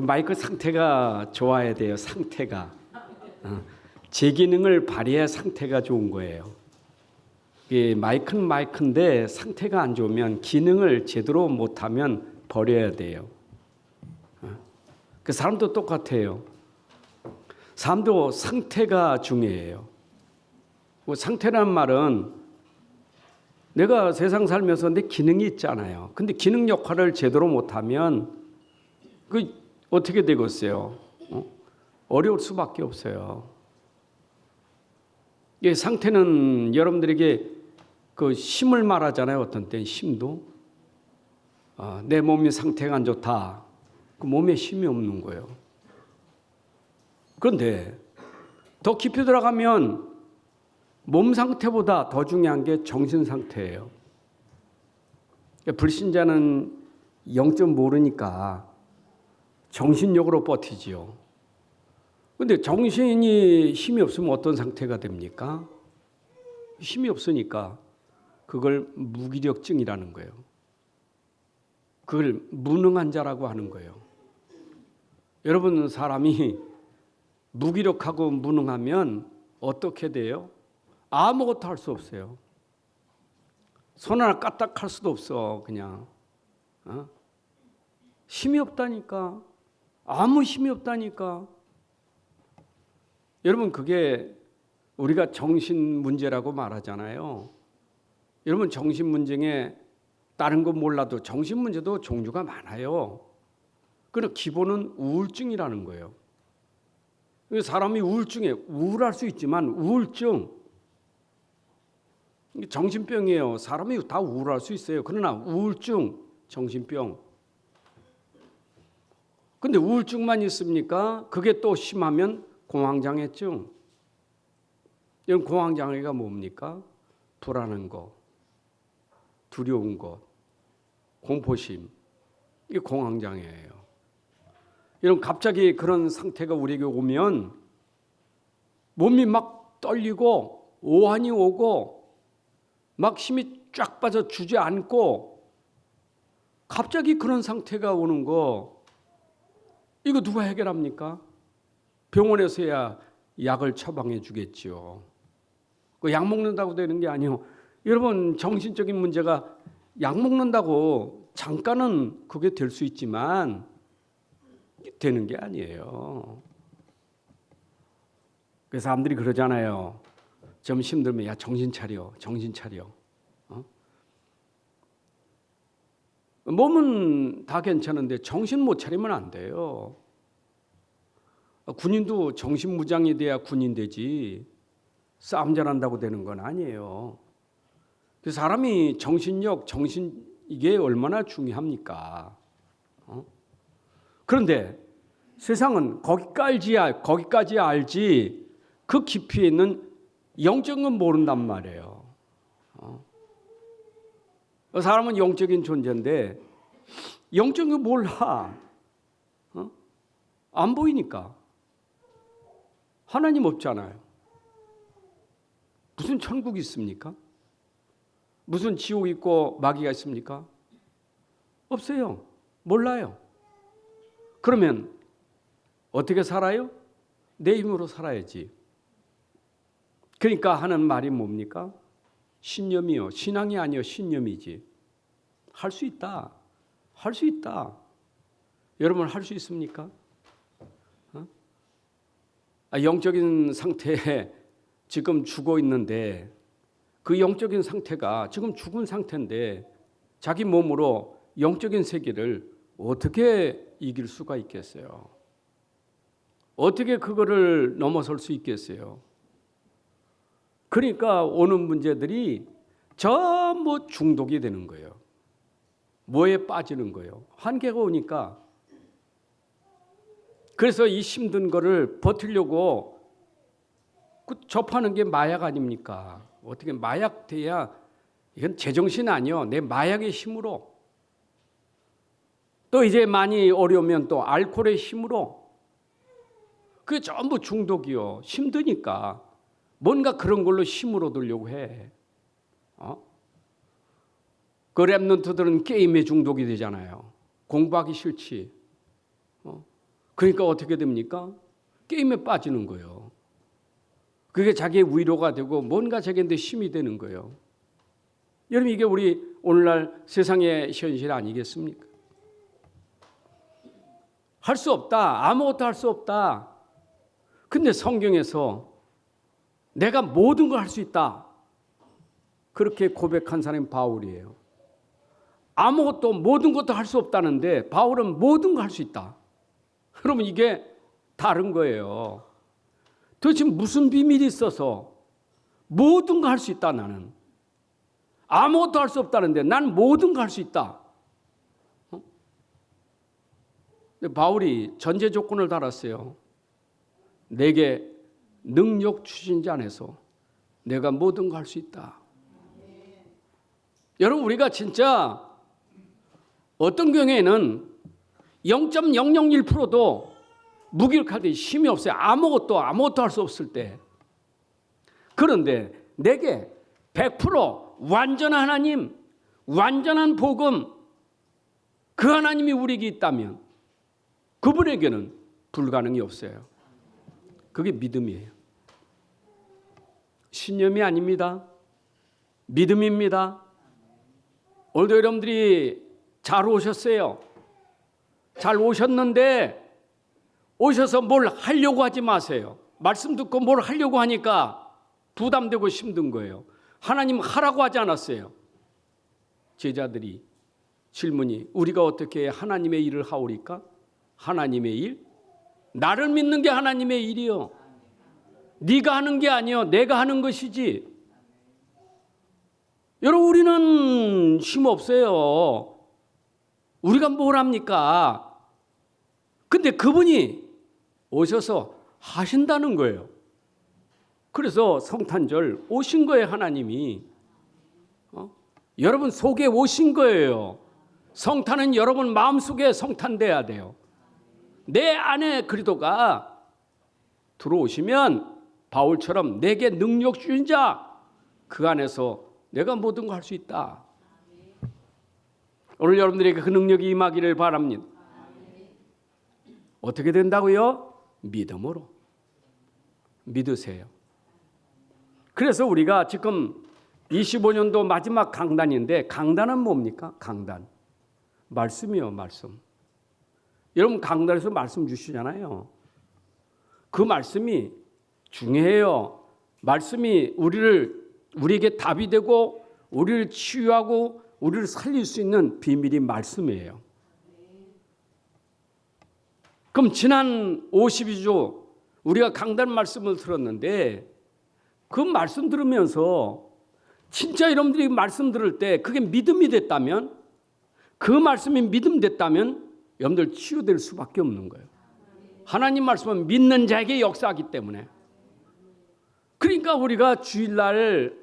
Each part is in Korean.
마이크 상태가 좋아야 돼요. 상태가. 제 기능을 발휘해야 상태가 좋은 거예요. 마이크는 마이크인데 상태가 안 좋으면 기능을 제대로 못하면 버려야 돼요. 그 사람도 똑같아요. 사람도 상태가 중요해요. 상태라는 말은 내가 세상 살면서 내 기능이 있잖아요. 근데 기능 역할을 제대로 못하면 그 어떻게 되겠어요? 어려울 수밖에 없어요. 이 상태는 여러분들에게 그 힘을 말하잖아요. 어떤 때는 힘도. 내 몸의 상태가 안 좋다. 그 몸에 힘이 없는 거예요. 그런데 더 깊이 들어가면 몸 상태보다 더 중요한 게 정신 상태예요. 불신자는 영점 모르니까 정신력으로 버티지요. 그런데 정신이 힘이 없으면 어떤 상태가 됩니까? 힘이 없으니까 그걸 무기력증이라는 거예요. 그걸 무능한 자라고 하는 거예요. 여러분, 사람이 무기력하고 무능하면 어떻게 돼요? 아무것도 할 수 없어요. 손 하나 까딱할 수도 없어. 그냥 힘이 없다니까. 아무 힘이 없다니까. 여러분, 그게 우리가 정신 문제라고 말하잖아요. 여러분, 정신 문제에 다른 거 몰라도 정신 문제도 종류가 많아요. 그러나 기본은 우울증이라는 거예요. 사람이 우울증에 우울할 수 있지만 우울증 정신병이에요. 사람이 다 우울할 수 있어요. 그러나 우울증 정신병. 근데 우울증만 있습니까? 그게 또 심하면 공황장애증. 이런 공황장애가 뭡니까? 불안한 거, 두려운 것, 공포심. 이게 공황장애예요. 이런 갑자기 그런 상태가 우리에게 오면 몸이 막 떨리고 오한이 오고 막 힘이 쫙 빠져 주저앉고 갑자기 그런 상태가 오는 거 이거 누가 해결합니까? 병원에서야 약을 처방해 주겠지요. 그 약 먹는다고 되는 게 아니에요. 여러분, 정신적인 문제가 약 먹는다고 잠깐은 그게 될 수 있지만 되는 게 아니에요. 그래서 사람들이 그러잖아요. 좀 힘들면 야 정신 차려, 정신 차려. 몸은 다 괜찮은데 정신 못 차리면 안 돼요. 군인도 정신무장이 돼야 군인 되지 싸움 잘한다고 되는 건 아니에요. 사람이 정신력, 정신 이게 얼마나 중요합니까? 그런데 세상은 거기까지 알지 그 깊이에 있는 영적인 건 모른단 말이에요. 사람은 영적인 존재인데 영적인 거 몰라. 안 보이니까. 하나님 없잖아요. 무슨 천국이 있습니까? 무슨 지옥 있고 마귀가 있습니까? 없어요. 몰라요. 그러면 어떻게 살아요? 내 힘으로 살아야지. 그러니까 하는 말이 뭡니까? 신념이요. 신앙이 아니요. 신념이지. 할 수 있다. 할 수 있다. 여러분 할 수 있습니까? 영적인 상태에 지금 죽어 있는데 그 영적인 상태가 지금 죽은 상태인데 자기 몸으로 영적인 세계를 어떻게 이길 수가 있겠어요? 어떻게 그거를 넘어설 수 있겠어요? 그러니까 오는 문제들이 전부 중독이 되는 거예요. 뭐에 빠지는 거예요? 한계가 오니까. 그래서 이 힘든 거를 버티려고 접하는 게 마약 아닙니까? 어떻게 마약 돼야 이건 제정신 아니요. 내 마약의 힘으로. 또 이제 많이 어려우면 또 알코올의 힘으로. 그게 전부 중독이요. 힘드니까 뭔가 그런 걸로 힘을 얻으려고 해. 그 랩런트들은 게임에 중독이 되잖아요. 공부하기 싫지. 그러니까 어떻게 됩니까? 게임에 빠지는 거예요. 그게 자기의 위로가 되고 뭔가 자기한테 힘이 되는 거예요. 여러분, 이게 우리 오늘날 세상의 현실 아니겠습니까? 할 수 없다. 아무것도 할 수 없다. 근데 성경에서 내가 모든 걸 할 수 있다. 그렇게 고백한 사람이 바울이에요. 아무것도 모든 것도 할 수 없다는데 바울은 모든 걸 할 수 있다. 그러면 이게 다른 거예요. 도대체 무슨 비밀이 있어서 모든 걸 할 수 있다 나는. 아무것도 할 수 없다는데 난 모든 걸 할 수 있다. 근데 바울이 전제 조건을 달았어요. 내게 능력 주신 자 안에서 내가 모든 걸 할 수 있다. 여러분, 우리가 진짜 어떤 경우에는 0.001%도 무기력할 때 힘이 없어요. 아무것도 할 수 없을 때. 그런데 내게 100% 완전한 하나님, 완전한 복음, 그 하나님이 우리에게 있다면 그분에게는 불가능이 없어요. 그게 믿음이에요. 신념이 아닙니다. 믿음입니다. 오늘도 여러분들이 잘 오셨어요. 잘 오셨는데 오셔서 뭘 하려고 하지 마세요. 말씀 듣고 뭘 하려고 하니까 부담되고 힘든 거예요. 하나님 하라고 하지 않았어요. 제자들이 질문이 우리가 어떻게 하나님의 일을 하오리까? 하나님의 일? 나를 믿는 게 하나님의 일이요. 네가 하는 게 아니요. 내가 하는 것이지. 여러분, 우리는 힘 없어요. 우리가 뭘 합니까? 근데 그분이 오셔서 하신다는 거예요. 그래서 성탄절 오신 거예요. 하나님이. 여러분 속에 오신 거예요. 성탄은 여러분 마음속에 성탄돼야 돼요. 내 안에 그리스도가 들어오시면 바울처럼 내게 능력 주신 자, 그 안에서 내가 모든 걸 할 수 있다. 오늘 여러분들에게 그 능력이 임하기를 바랍니다. 어떻게 된다고요? 믿음으로. 믿으세요. 그래서 우리가 지금 25년도 마지막 강단인데, 강단은 뭡니까? 강단. 말씀이요, 말씀. 여러분 강단에서 말씀 주시잖아요. 그 말씀이 중요해요. 말씀이 우리에게 답이 되고 우리를 치유하고 우리를 살릴 수 있는 비밀이 말씀이에요. 그럼 지난 52주 우리가 강단 말씀을 들었는데 그 말씀 들으면서 진짜 여러분들이 말씀 들을 때 그게 믿음이 됐다면, 그 말씀이 믿음 됐다면 여러분들 치유될 수밖에 없는 거예요. 하나님 말씀은 믿는 자에게 역사하기 때문에. 그러니까 우리가 주일날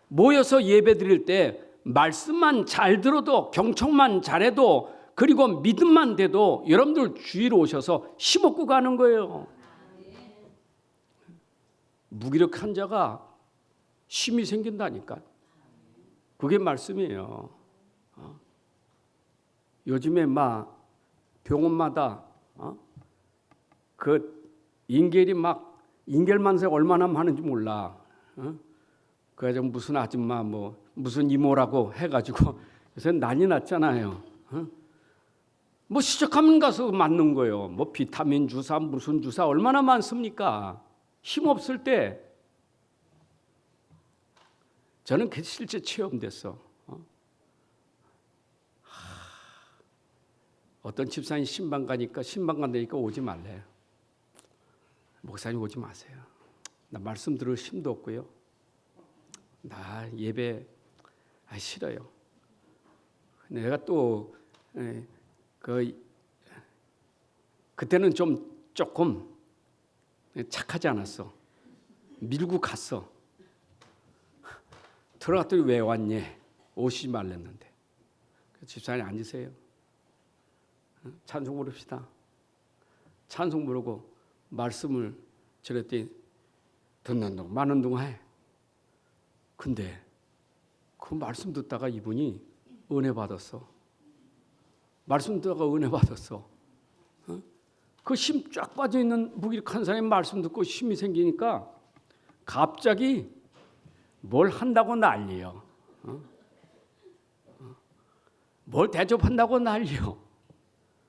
모여서 예배 드릴 때 말씀만 잘 들어도, 경청만 잘해도, 그리고 믿음만 돼도 여러분들 주위로 오셔서 힘없고 가는 거예요. 무기력한 자가 힘이 생긴다니까. 그게 말씀이에요. 요즘에 막 병원마다 그 인겔이 막 인겔만세 얼마나 많은지 몰라. 그래서 무슨 아줌마 뭐 무슨 이모라고 해가지고 요새 난리 났잖아요. 뭐 시작하면 가서 맞는 거예요. 뭐 비타민 주사 무슨 주사 얼마나 많습니까? 힘 없을 때. 저는 그 실제 체험됐어. 어떤 집사님 신방 가니까 신방 간다니까 오지 말래요. 목사님 오지 마세요. 나 말씀 들을 힘도 없고요. 나 예배 싫어요. 내가 또 그때는 조금 착하지 않았어. 밀고 갔어. 들어갔더니 왜 왔니? 오시지 말랬는데. 집사님 앉으세요. 찬송 부릅시다. 찬송 부르고 말씀을 저랬더니 듣는 동안 많은 동안 해. 근데 그 말씀 듣다가 이분이 은혜 받았어. 말씀 듣다가 은혜 받았어. 그 힘 쫙 빠져 있는 무기력한 사람의 말씀 듣고 힘이 생기니까 갑자기 뭘 한다고 난리요. 뭘 대접한다고 난리요.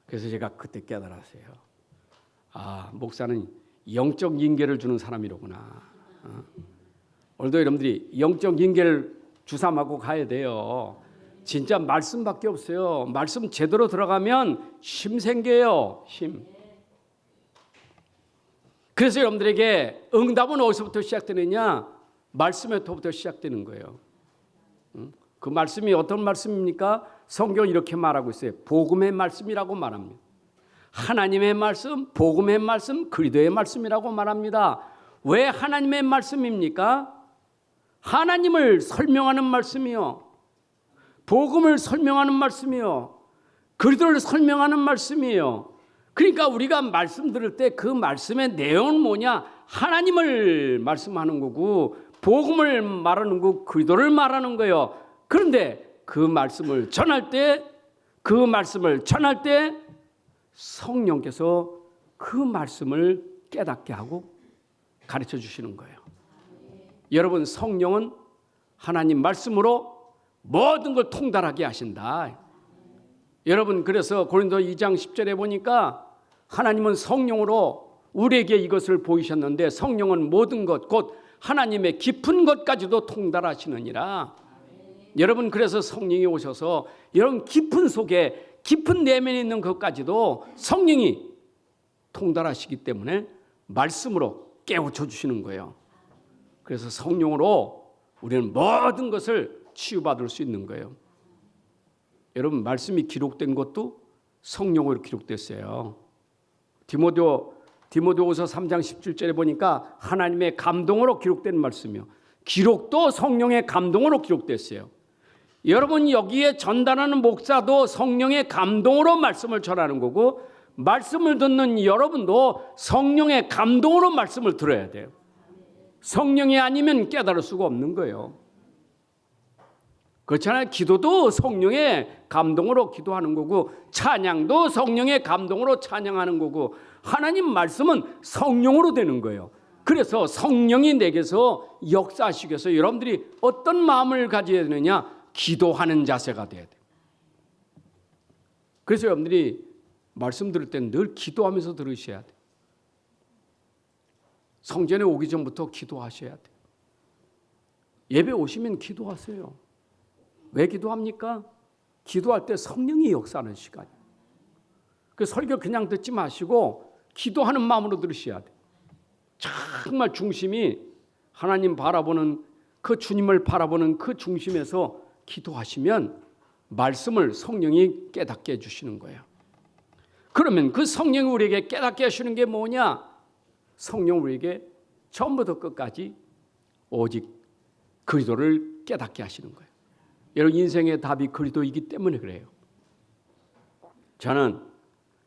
그래서 제가 그때 깨달았어요. 아, 목사는 영적 인계를 주는 사람이로구나. 오늘도 여러분들이 영적 인계를 주삼하고 가야 돼요. 진짜 말씀밖에 없어요. 말씀 제대로 들어가면 힘 생겨요. 힘. 그래서 여러분들에게 응답은 어디서부터 시작되느냐? 말씀에서부터 시작되는 거예요. 그 말씀이 어떤 말씀입니까? 성경은 이렇게 말하고 있어요. 복음의 말씀이라고 말합니다. 하나님의 말씀, 복음의 말씀, 그리스도의 말씀이라고 말합니다. 왜 하나님의 말씀입니까? 하나님을 설명하는 말씀이요, 복음을 설명하는 말씀이요, 그리스도를 설명하는 말씀이에요. 그러니까 우리가 말씀 들을 때 그 말씀의 내용은 뭐냐? 하나님을 말씀하는 거고 복음을 말하는 거고 그리스도를 말하는 거예요. 그런데 그 말씀을 전할 때 성령께서 그 말씀을 깨닫게 하고 가르쳐 주시는 거예요. 여러분, 성령은 하나님 말씀으로 모든 걸 통달하게 하신다. 여러분, 그래서 고린도 2장 10절에 보니까 하나님은 성령으로 우리에게 이것을 보이셨는데 성령은 모든 것 곧 하나님의 깊은 것까지도 통달하시느니라. 여러분, 그래서 성령이 오셔서 여러분 깊은 속에 깊은 내면에 있는 것까지도 성령이 통달하시기 때문에 말씀으로 깨우쳐 주시는 거예요. 그래서 성령으로 우리는 모든 것을 치유받을 수 있는 거예요. 여러분, 말씀이 기록된 것도 성령으로 기록됐어요. 디모데후서 3장 17절에 보니까 하나님의 감동으로 기록된 말씀이요, 기록도 성령의 감동으로 기록됐어요. 여러분, 여기에 전달하는 목사도 성령의 감동으로 말씀을 전하는 거고 말씀을 듣는 여러분도 성령의 감동으로 말씀을 들어야 돼요. 성령이 아니면 깨달을 수가 없는 거예요. 그렇잖아요. 기도도 성령의 감동으로 기도하는 거고 찬양도 성령의 감동으로 찬양하는 거고 하나님 말씀은 성령으로 되는 거예요. 그래서 성령이 내게서 역사하시기 위해서 여러분들이 어떤 마음을 가져야 되느냐? 기도하는 자세가 돼야 돼요. 그래서 여러분들이 말씀 들을 때는 늘 기도하면서 들으셔야 돼요. 성전에 오기 전부터 기도하셔야 돼요. 예배 오시면 기도하세요. 왜 기도합니까? 기도할 때 성령이 역사하는 시간이에요. 그 설교 그냥 듣지 마시고 기도하는 마음으로 들으셔야 돼요. 정말 중심이 하나님 바라보는 그 주님을 바라보는 그 중심에서 기도하시면 말씀을 성령이 깨닫게 해주시는 거예요. 그러면 그 성령이 우리에게 깨닫게 하시는 게 뭐냐? 성령 우리에게 처음부터 끝까지 오직 그리스도를 깨닫게 하시는 거예요. 여러분, 인생의 답이 그리스도이기 때문에 그래요. 저는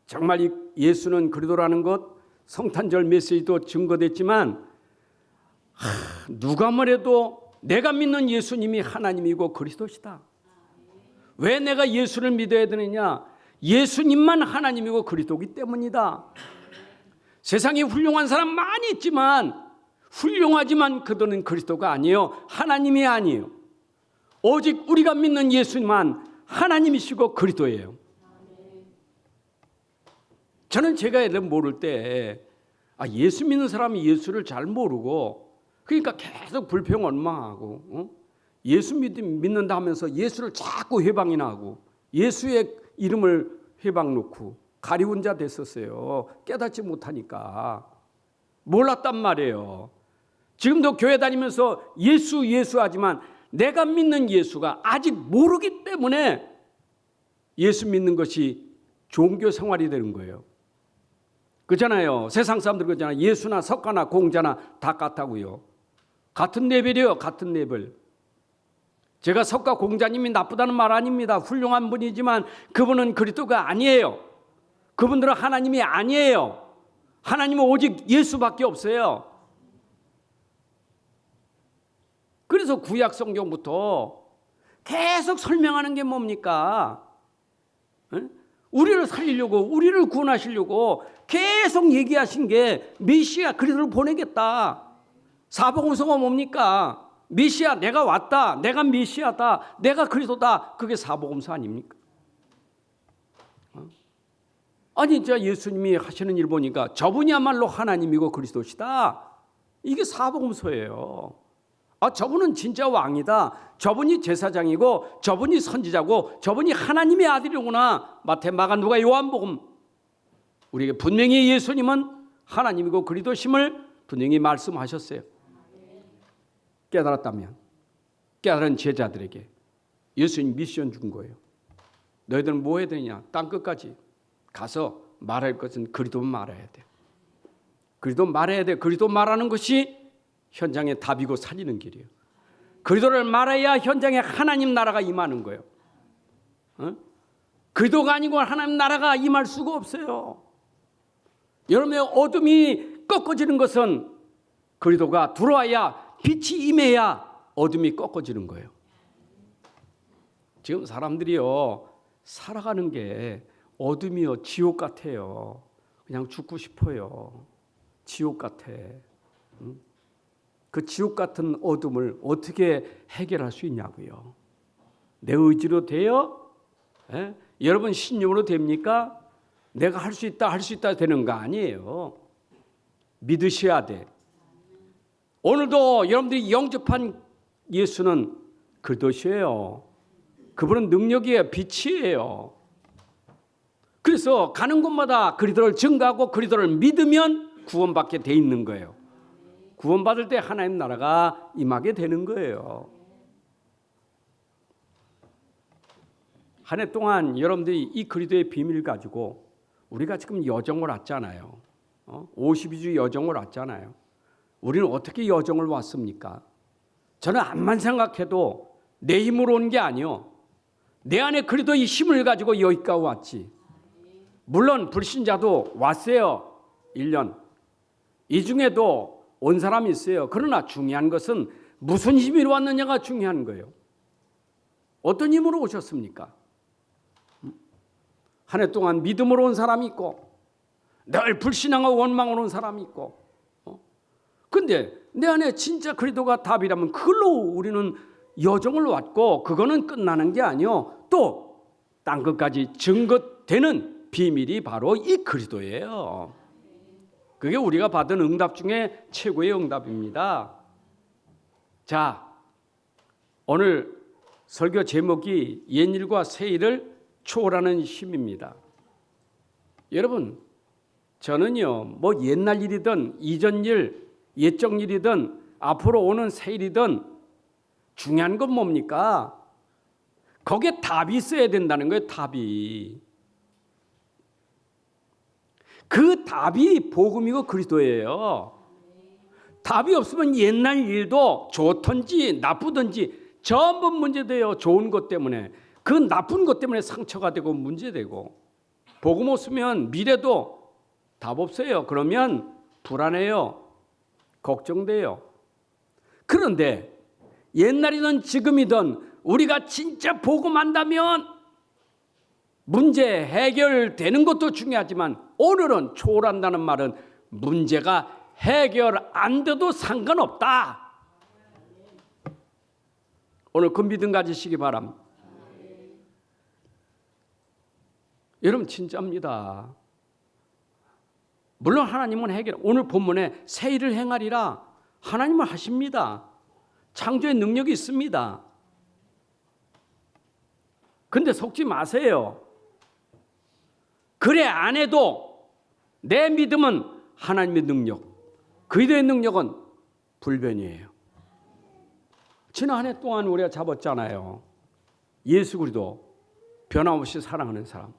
정말 이 예수는 그리스도라는 것, 성탄절 메시지도 증거됐지만 누가 뭐래도 내가 믿는 예수님이 하나님이고 그리스도시다. 왜 내가 예수를 믿어야 되느냐? 예수님만 하나님이고 그리스도이기 때문이다. 세상에 훌륭한 사람 많이 있지만 훌륭하지만 그들은 그리스도가 아니에요. 하나님이 아니에요. 오직 우리가 믿는 예수님만 하나님이시고 그리스도예요. 저는 제가 예를 모를 때 예수 믿는 사람이 예수를 잘 모르고 그러니까 계속 불평원망하고 예수 믿는다 하면서 예수를 자꾸 회방이나 하고 예수의 이름을 회방 놓고 가리운 자 됐었어요. 깨닫지 못하니까 몰랐단 말이에요. 지금도 교회 다니면서 예수 하지만 내가 믿는 예수가 아직 모르기 때문에 예수 믿는 것이 종교 생활이 되는 거예요. 그렇잖아요. 세상 사람들 그러잖아요. 예수나 석가나 공자나 다 같다고요. 같은 레벨이에요. 같은 레벨. 제가 석가 공자님이 나쁘다는 말 아닙니다. 훌륭한 분이지만 그분은 그리스도가 아니에요. 그분들은 하나님이 아니에요. 하나님은 오직 예수밖에 없어요. 그래서 구약 성경부터 계속 설명하는 게 뭡니까? 우리를 살리려고, 우리를 구원하시려고 계속 얘기하신 게 메시아 그리스도를 보내겠다. 사복음서가 뭡니까? 메시아, 내가 왔다, 내가 메시아다, 내가 그리스도다. 그게 사복음서 아닙니까? 아니 진짜 예수님이 하시는 일 보니까 저분이야말로 하나님이고 그리스도시다. 이게 사복음서예요. 저분은 진짜 왕이다. 저분이 제사장이고 저분이 선지자고 저분이 하나님의 아들이구나. 마태, 마가, 누가, 요한복음. 우리에게 분명히 예수님은 하나님이고 그리스도심을 분명히 말씀하셨어요. 깨달았다면 깨달은 제자들에게 예수님 미션 준 거예요. 너희들은 뭐 해야 되냐? 땅끝까지 가서 말할 것은 그리스도 말해야 돼. 그리스도 말해야 돼. 그리스도 말하는 것이 현장의 답이고 살리는 길이에요. 그리스도를 말해야 현장에 하나님 나라가 임하는 거예요. 그리스도가 아니고 하나님 나라가 임할 수가 없어요. 여러분의 어둠이 꺾어지는 것은 그리스도가 들어와야, 빛이 임해야 어둠이 꺾어지는 거예요. 지금 사람들이요, 살아가는 게 어둠이요, 지옥 같아요. 그냥 죽고 싶어요. 지옥 같아. 그 지옥 같은 어둠을 어떻게 해결할 수 있냐고요. 내 의지로 돼요? 여러분 신념으로 됩니까? 내가 할 수 있다, 할 수 있다 되는 거 아니에요. 믿으셔야 돼. 오늘도 여러분들이 영접한 예수는 그리스도시예요. 그분은 능력이에요. 빛이에요. 그래서 가는 곳마다 그리스도를 증거하고 그리스도를 믿으면 구원받게 돼 있는 거예요. 구원받을 때 하나님 나라가 임하게 되는 거예요. 한 해 동안 여러분들이 이 그리스도의 비밀을 가지고 우리가 지금 여정을 왔잖아요. 52주 여정을 왔잖아요. 우리는 어떻게 여정을 왔습니까? 저는 암만 생각해도 내 힘으로 온 게 아니요. 내 안에 그리스도의 힘을 가지고 여기까지 왔지. 물론 불신자도 왔어요. 1년. 이 중에도 온 사람이 있어요. 그러나 중요한 것은 무슨 힘으로 왔느냐가 중요한 거예요. 어떤 힘으로 오셨습니까? 한 해 동안 믿음으로 온 사람이 있고 늘 불신앙하고 원망으로 온 사람이 있고 근데 내 안에 진짜 그리스도가 답이라면 그걸로 우리는 여정을 왔고 그거는 끝나는 게 아니요. 또 땅끝까지 증거되는 비밀이 바로 이 그리스도예요. 그게 우리가 받은 응답 중에 최고의 응답입니다. 자, 오늘 설교 제목이 옛일과 새일을 초월하는 힘입니다. 여러분, 저는요, 뭐 옛날 일이든 이전 일, 옛적 일이든 앞으로 오는 새일이든 중요한 건 뭡니까? 거기에 답이 있어야 된다는 거예요. 답이. 그 답이 복음이고 그리스도예요. 답이 없으면 옛날 일도 좋든지 나쁘든지 전부 문제돼요. 좋은 것 때문에. 그 나쁜 것 때문에 상처가 되고 문제되고. 복음 없으면 미래도 답 없어요. 그러면 불안해요. 걱정돼요. 그런데 옛날이든 지금이든 우리가 진짜 복음 안다면 문제 해결되는 것도 중요하지만 오늘은 초월한다는 말은 문제가 해결 안 돼도 상관없다. 오늘 그 믿음 가지시기 바랍니다. 여러분 진짜입니다. 물론 하나님은 해결, 오늘 본문에 새 일을 행하리라 하나님은 하십니다. 창조의 능력이 있습니다. 근데 속지 마세요. 그래 안 해도 내 믿음은 하나님의 능력, 그리스도의 능력은 불변이에요. 지난 한 해 동안 우리가 잡았잖아요. 예수 그리스도 변함없이 사랑하는 사람.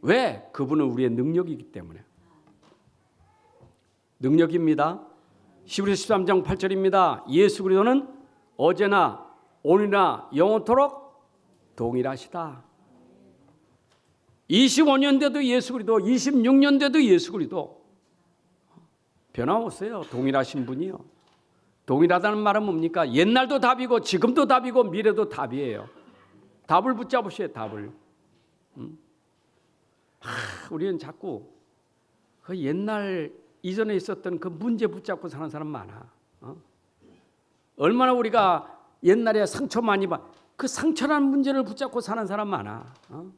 왜? 그분은 우리의 능력이기 때문에. 능력입니다. 히브리서 13장 8절입니다. 예수 그리스도는 어제나 오늘이나 영원토록 동일하시다. 25년 돼도 예수 그리스도, 26년 돼도 예수 그리스도 변함없어요. 동일하신 분이요. 동일하다는 말은 뭡니까? 옛날도 답이고 지금도 답이고 미래도 답이에요. 답을 붙잡으셔야 답을. 우리는 자꾸 그 옛날 이전에 있었던 그 문제 붙잡고 사는 사람 많아. 얼마나 우리가 옛날에 상처 많이 받, 그 상처라는 문제를 붙잡고 사는 사람 많아. 그냥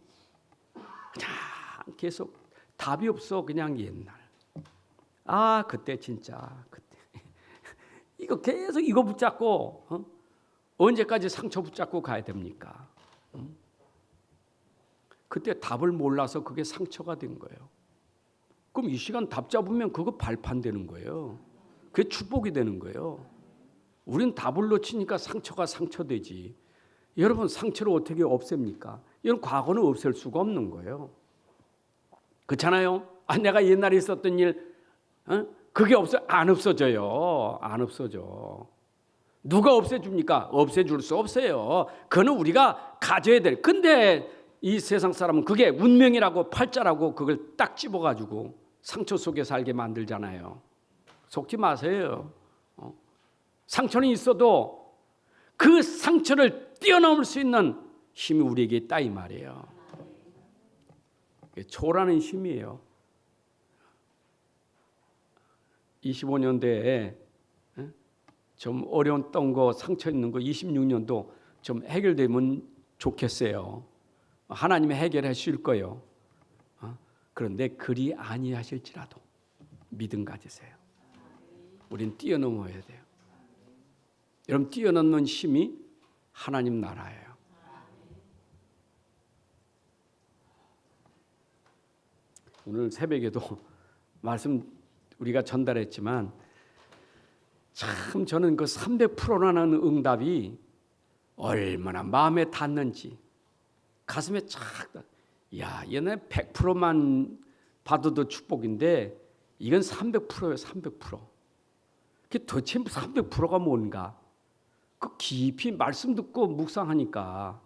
계속 답이 없어. 그냥 옛날. 그때 진짜 그때 이거 계속 이거 붙잡고 언제까지 상처 붙잡고 가야 됩니까? 그때 답을 몰라서 그게 상처가 된 거예요. 그럼 이 시간 답 잡으면 그거 발판되는 거예요. 그게 축복이 되는 거예요. 우린 답을 놓치니까 상처가 상처되지. 여러분 상처를 어떻게 없앱니까? 이런 과거는 없앨 수가 없는 거예요. 그렇잖아요. 내가 옛날에 있었던 일 그게 안 없어져요. 안 없어져. 누가 없애줍니까? 없애줄 수 없어요. 그거는 우리가 가져야 될. 근데 이 세상 사람은 그게 운명이라고 팔자라고 그걸 딱 집어가지고 상처 속에 살게 만들잖아요. 속지 마세요. 상처는 있어도 그 상처를 뛰어넘을 수 있는 힘이 우리에게 있다 이 말이에요. 초라는 힘이에요. 25년대에 좀 어려웠던 거, 상처 있는 거 26년도 좀 해결되면 좋겠어요. 하나님이 해결해 주실 거예요. 그런데 그리 아니하실지라도 믿음 가지세요. 우린 뛰어넘어야 돼요. 여러분 뛰어넘는 힘이 하나님 나라예요. 오늘 새벽에도 말씀 우리가 전달했지만 참 저는 그 300%라는 응답이 얼마나 마음에 닿는지 가슴에 착, 옛날에 100%만 받아도 축복인데 이건 300%예요. 300%. 그게 도대체 300%가 뭔가? 그 깊이 말씀 듣고 묵상하니까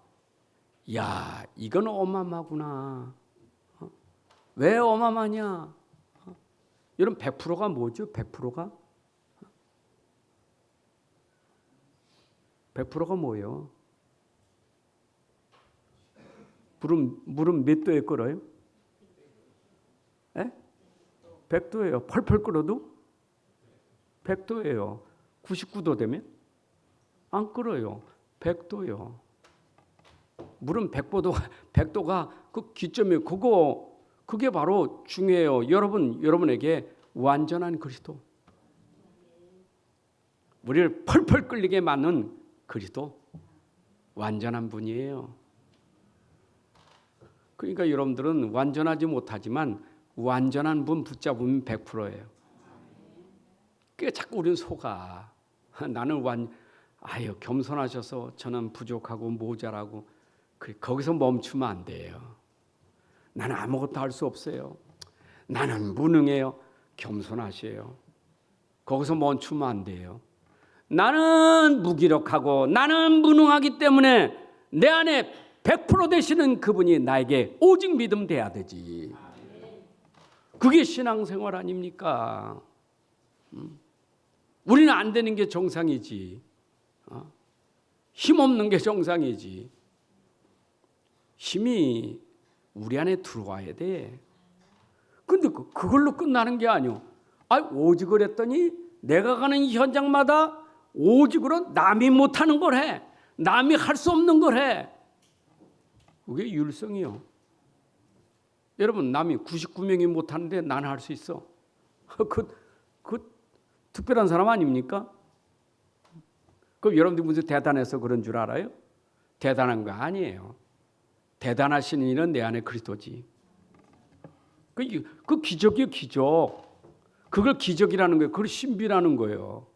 이건 어마어마하구나. 왜 어마어마하냐? 여러분 100%가 뭐죠? 100%가? 100%가 뭐예요? 물은 몇 도에 끓어요? 100도예요. 펄펄 끓어도 100도예요. 99도 되면 안 끓어요. 100도요. 물은 100도가 그 기점이에요. 그게 바로 중요해요. 여러분에게 완전한 그리스도. 우리를 펄펄 끓이게 만든 그리스도. 완전한 분이에요. 그러니까 여러분들은 완전하지 못하지만 완전한 분 붙잡으면 100%예요. 그러니까 자꾸 우리는 속아. 나는 겸손하셔서 저는 부족하고 모자라고 거기서 멈추면 안 돼요. 나는 아무것도 할 수 없어요. 나는 무능해요. 겸손하세요. 거기서 멈추면 안 돼요. 나는 무기력하고 나는 무능하기 때문에 내 안에 100% 되시는 그분이 나에게 오직 믿음 돼야 되지. 그게 신앙생활 아닙니까? 우리는 안 되는 게 정상이지. 힘없는 게 정상이지. 힘이 우리 안에 들어와야 돼. 근데 그걸로 끝나는 게 아니오. 오직을 했더니 내가 가는 현장마다 오직으로 남이 못하는 걸 해. 남이 할 수 없는 걸 해. 그게 율성이요. 여러분 남이 99명이 못하는데 나는 할 수 있어. 그 특별한 사람 아닙니까? 그럼 여러분들 무슨 대단해서 그런 줄 알아요? 대단한 거 아니에요. 대단하신 이는 내 안에 그리스도지. 그 기적이에요, 기적. 그걸 기적이라는 거예요. 그걸 신비라는 거예요.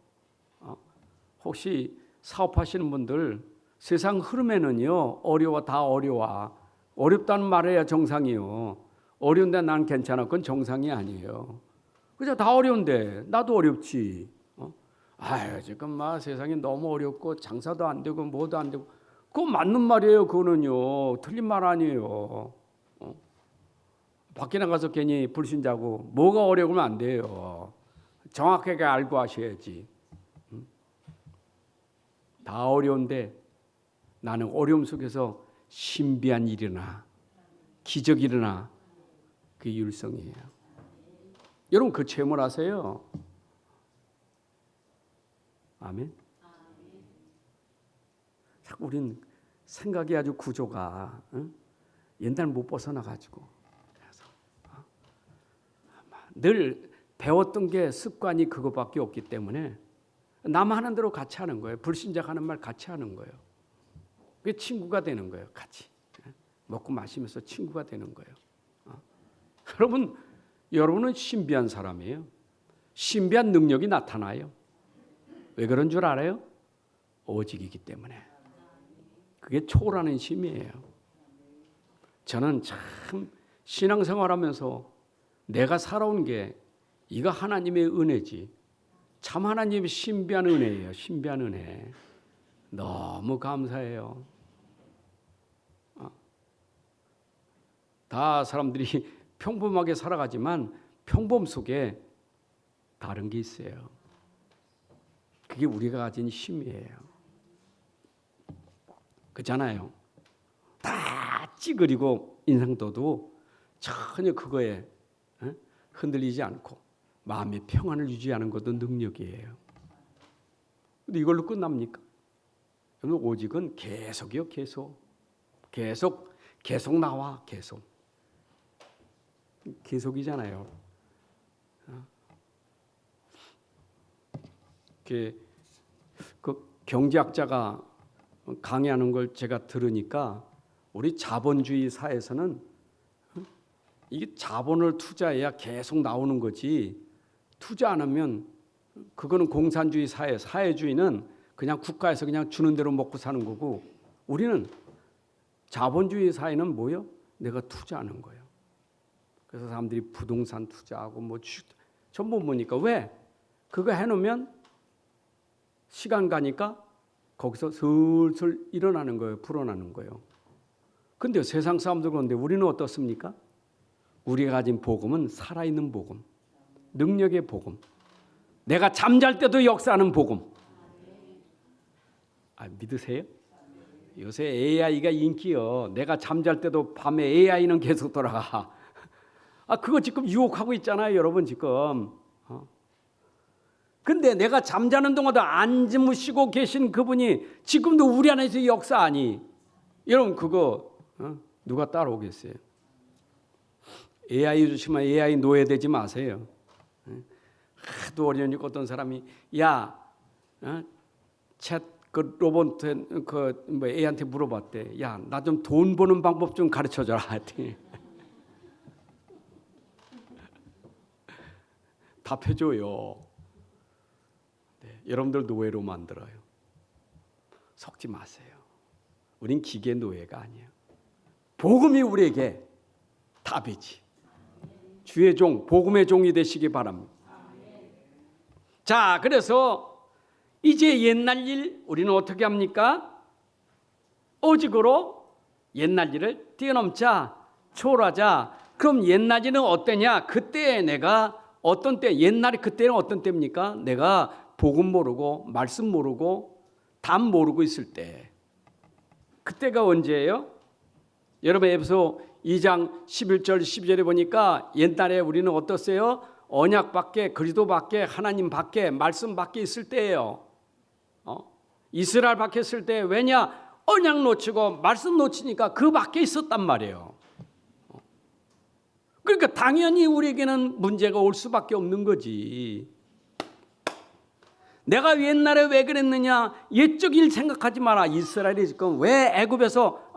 혹시 사업하시는 분들 세상 흐름에는요 다 어려워. 어렵다는 말해야 정상이에요. 어려운데 난 괜찮아. 그건 정상이 아니에요. 그죠? 다 어려운데 나도 어렵지. 지금 세상이 너무 어렵고 장사도 안 되고 뭐도 안 되고 그거 맞는 말이에요. 그거는요 틀린 말 아니에요. 밖에 나가서 괜히 불신자고 뭐가 어려우면 안 돼요. 정확하게 알고 하셔야지. 다 어려운데 나는 어려움 속에서 신비한 일이나 기적이 일어나 그게 율성이에요. 여러분 그 체험을 하세요. 아멘. 자꾸 우린 생각이 아주 구조가 옛날 못 벗어나가지고 그래서 늘 배웠던 게 습관이 그거밖에 없기 때문에 남 하는 대로 같이 하는 거예요. 불신자가 하는 말 같이 하는 거예요. 그게 친구가 되는 거예요. 같이 먹고 마시면서 친구가 되는 거예요. 여러분은 신비한 사람이에요. 신비한 능력이 나타나요. 왜 그런 줄 알아요? 오직이기 때문에. 그게 초라는 힘이에요. 저는 참 신앙생활하면서 내가 살아온 게 이거 하나님의 은혜지. 참 하나님의 신비한 은혜예요. 신비한 은혜. 너무 감사해요. 다 사람들이 평범하게 살아가지만 평범 속에 다른 게 있어요. 그게 우리가 가진 힘이에요. 그렇잖아요. 다 찌그리고 인상도도 전혀 그거에 흔들리지 않고 마음의 평안을 유지하는 것도 능력이에요. 근데 이걸로 끝납니까? 여러분 오직은 계속이요. 계속 나와. 계속이잖아요. 그 경제학자가 강의하는 걸 제가 들으니까 우리 자본주의 사회에서는 이게 자본을 투자해야 계속 나오는 거지 투자 안 하면 그거는 공산주의 사회주의는 그냥 국가에서 그냥 주는 대로 먹고 사는 거고 우리는 자본주의 사회는 뭐요? 내가 투자하는 거예요. 그래서 사람들이 부동산 투자하고 뭐 전부 보니까 왜? 그거 해놓으면 시간 가니까 거기서 슬슬 일어나는 거예요. 불어나는 거예요. 근데 세상 사람들 그런데 우리는 어떻습니까? 우리가 가진 복음은 살아있는 복음, 능력의 복음, 내가 잠잘 때도 역사하는 복음. 믿으세요? 요새 AI가 인기요. 내가 잠잘 때도 밤에 AI는 계속 돌아가. 그거 지금 유혹하고 있잖아요, 여러분 지금. 근데 내가 잠자는 동안도 안 주무시고 계신 그분이 지금도 우리 안에서 역사하니 여러분 그거 누가 따라오겠어요? AI 주시면 AI 노예되지 마세요. 하도 어려우니 어떤 사람이 챗 그 로봇 뭐 A한테 물어봤대. 나 좀 돈 버는 방법 좀 가르쳐줘라 했더니 답해줘요. 여러분들 노예로 만들어요. 속지 마세요. 우린 기계 노예가 아니에요. 복음이 우리에게 답이지. 주의 종, 복음의 종이 되시기 바랍니다. 자, 그래서 이제 옛날 일 우리는 어떻게 합니까? 오직으로 옛날 일을 뛰어넘자, 초월하자. 그럼 옛날 일은 어때냐? 그때 내가 어떤 때, 옛날에 그때는 어떤 때입니까? 내가 복음 모르고 말씀 모르고 답 모르고 있을 때. 그때가 언제예요? 여러분 에베소 2장 11절 12절에 보니까 옛날에 우리는 어떻어요? 언약 밖에 그리스도 밖에 하나님 밖에 말씀 밖에 있을 때예요. 이스라엘 밖에 있을 때 왜냐? 언약 놓치고 말씀 놓치니까 그 밖에 있었단 말이에요. 그러니까 당연히 우리에게는 문제가 올 수밖에 없는 거지. 내가 옛날에 왜 그랬느냐? 옛적 일 생각하지 마라. 이스라엘이 지금 왜 애굽에서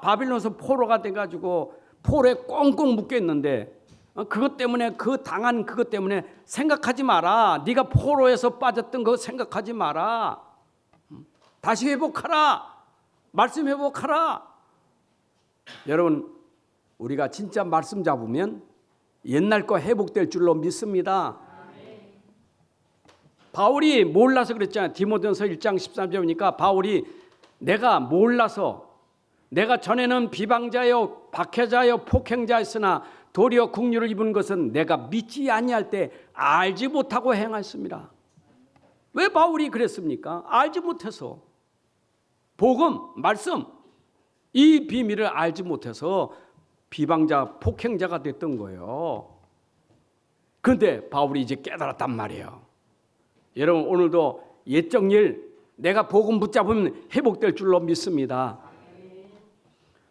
바빌론에서 포로가 돼가지고 포로에 꽁꽁 묶여 있는데 그것 때문에 그 당한 그것 때문에 생각하지 마라. 네가 포로에서 빠졌던 거 생각하지 마라. 다시 회복하라. 말씀 회복하라. 여러분 우리가 진짜 말씀 잡으면 옛날 거 회복될 줄로 믿습니다. 바울이 몰라서 그랬잖아요. 디모데전서 1장 13절에 보니까 바울이 내가 몰라서 내가 전에는 비방자요 박해자요 폭행자였으나 도리어 국류를 입은 것은 내가 믿지 아니할 때 알지 못하고 행하였습니다. 왜 바울이 그랬습니까? 알지 못해서 복음, 말씀 이 비밀을 알지 못해서 비방자, 폭행자가 됐던 거예요. 그런데 바울이 이제 깨달았단 말이에요. 여러분, 오늘도 옛적 일 내가 복음 붙잡으면 회복될 줄로 믿습니다.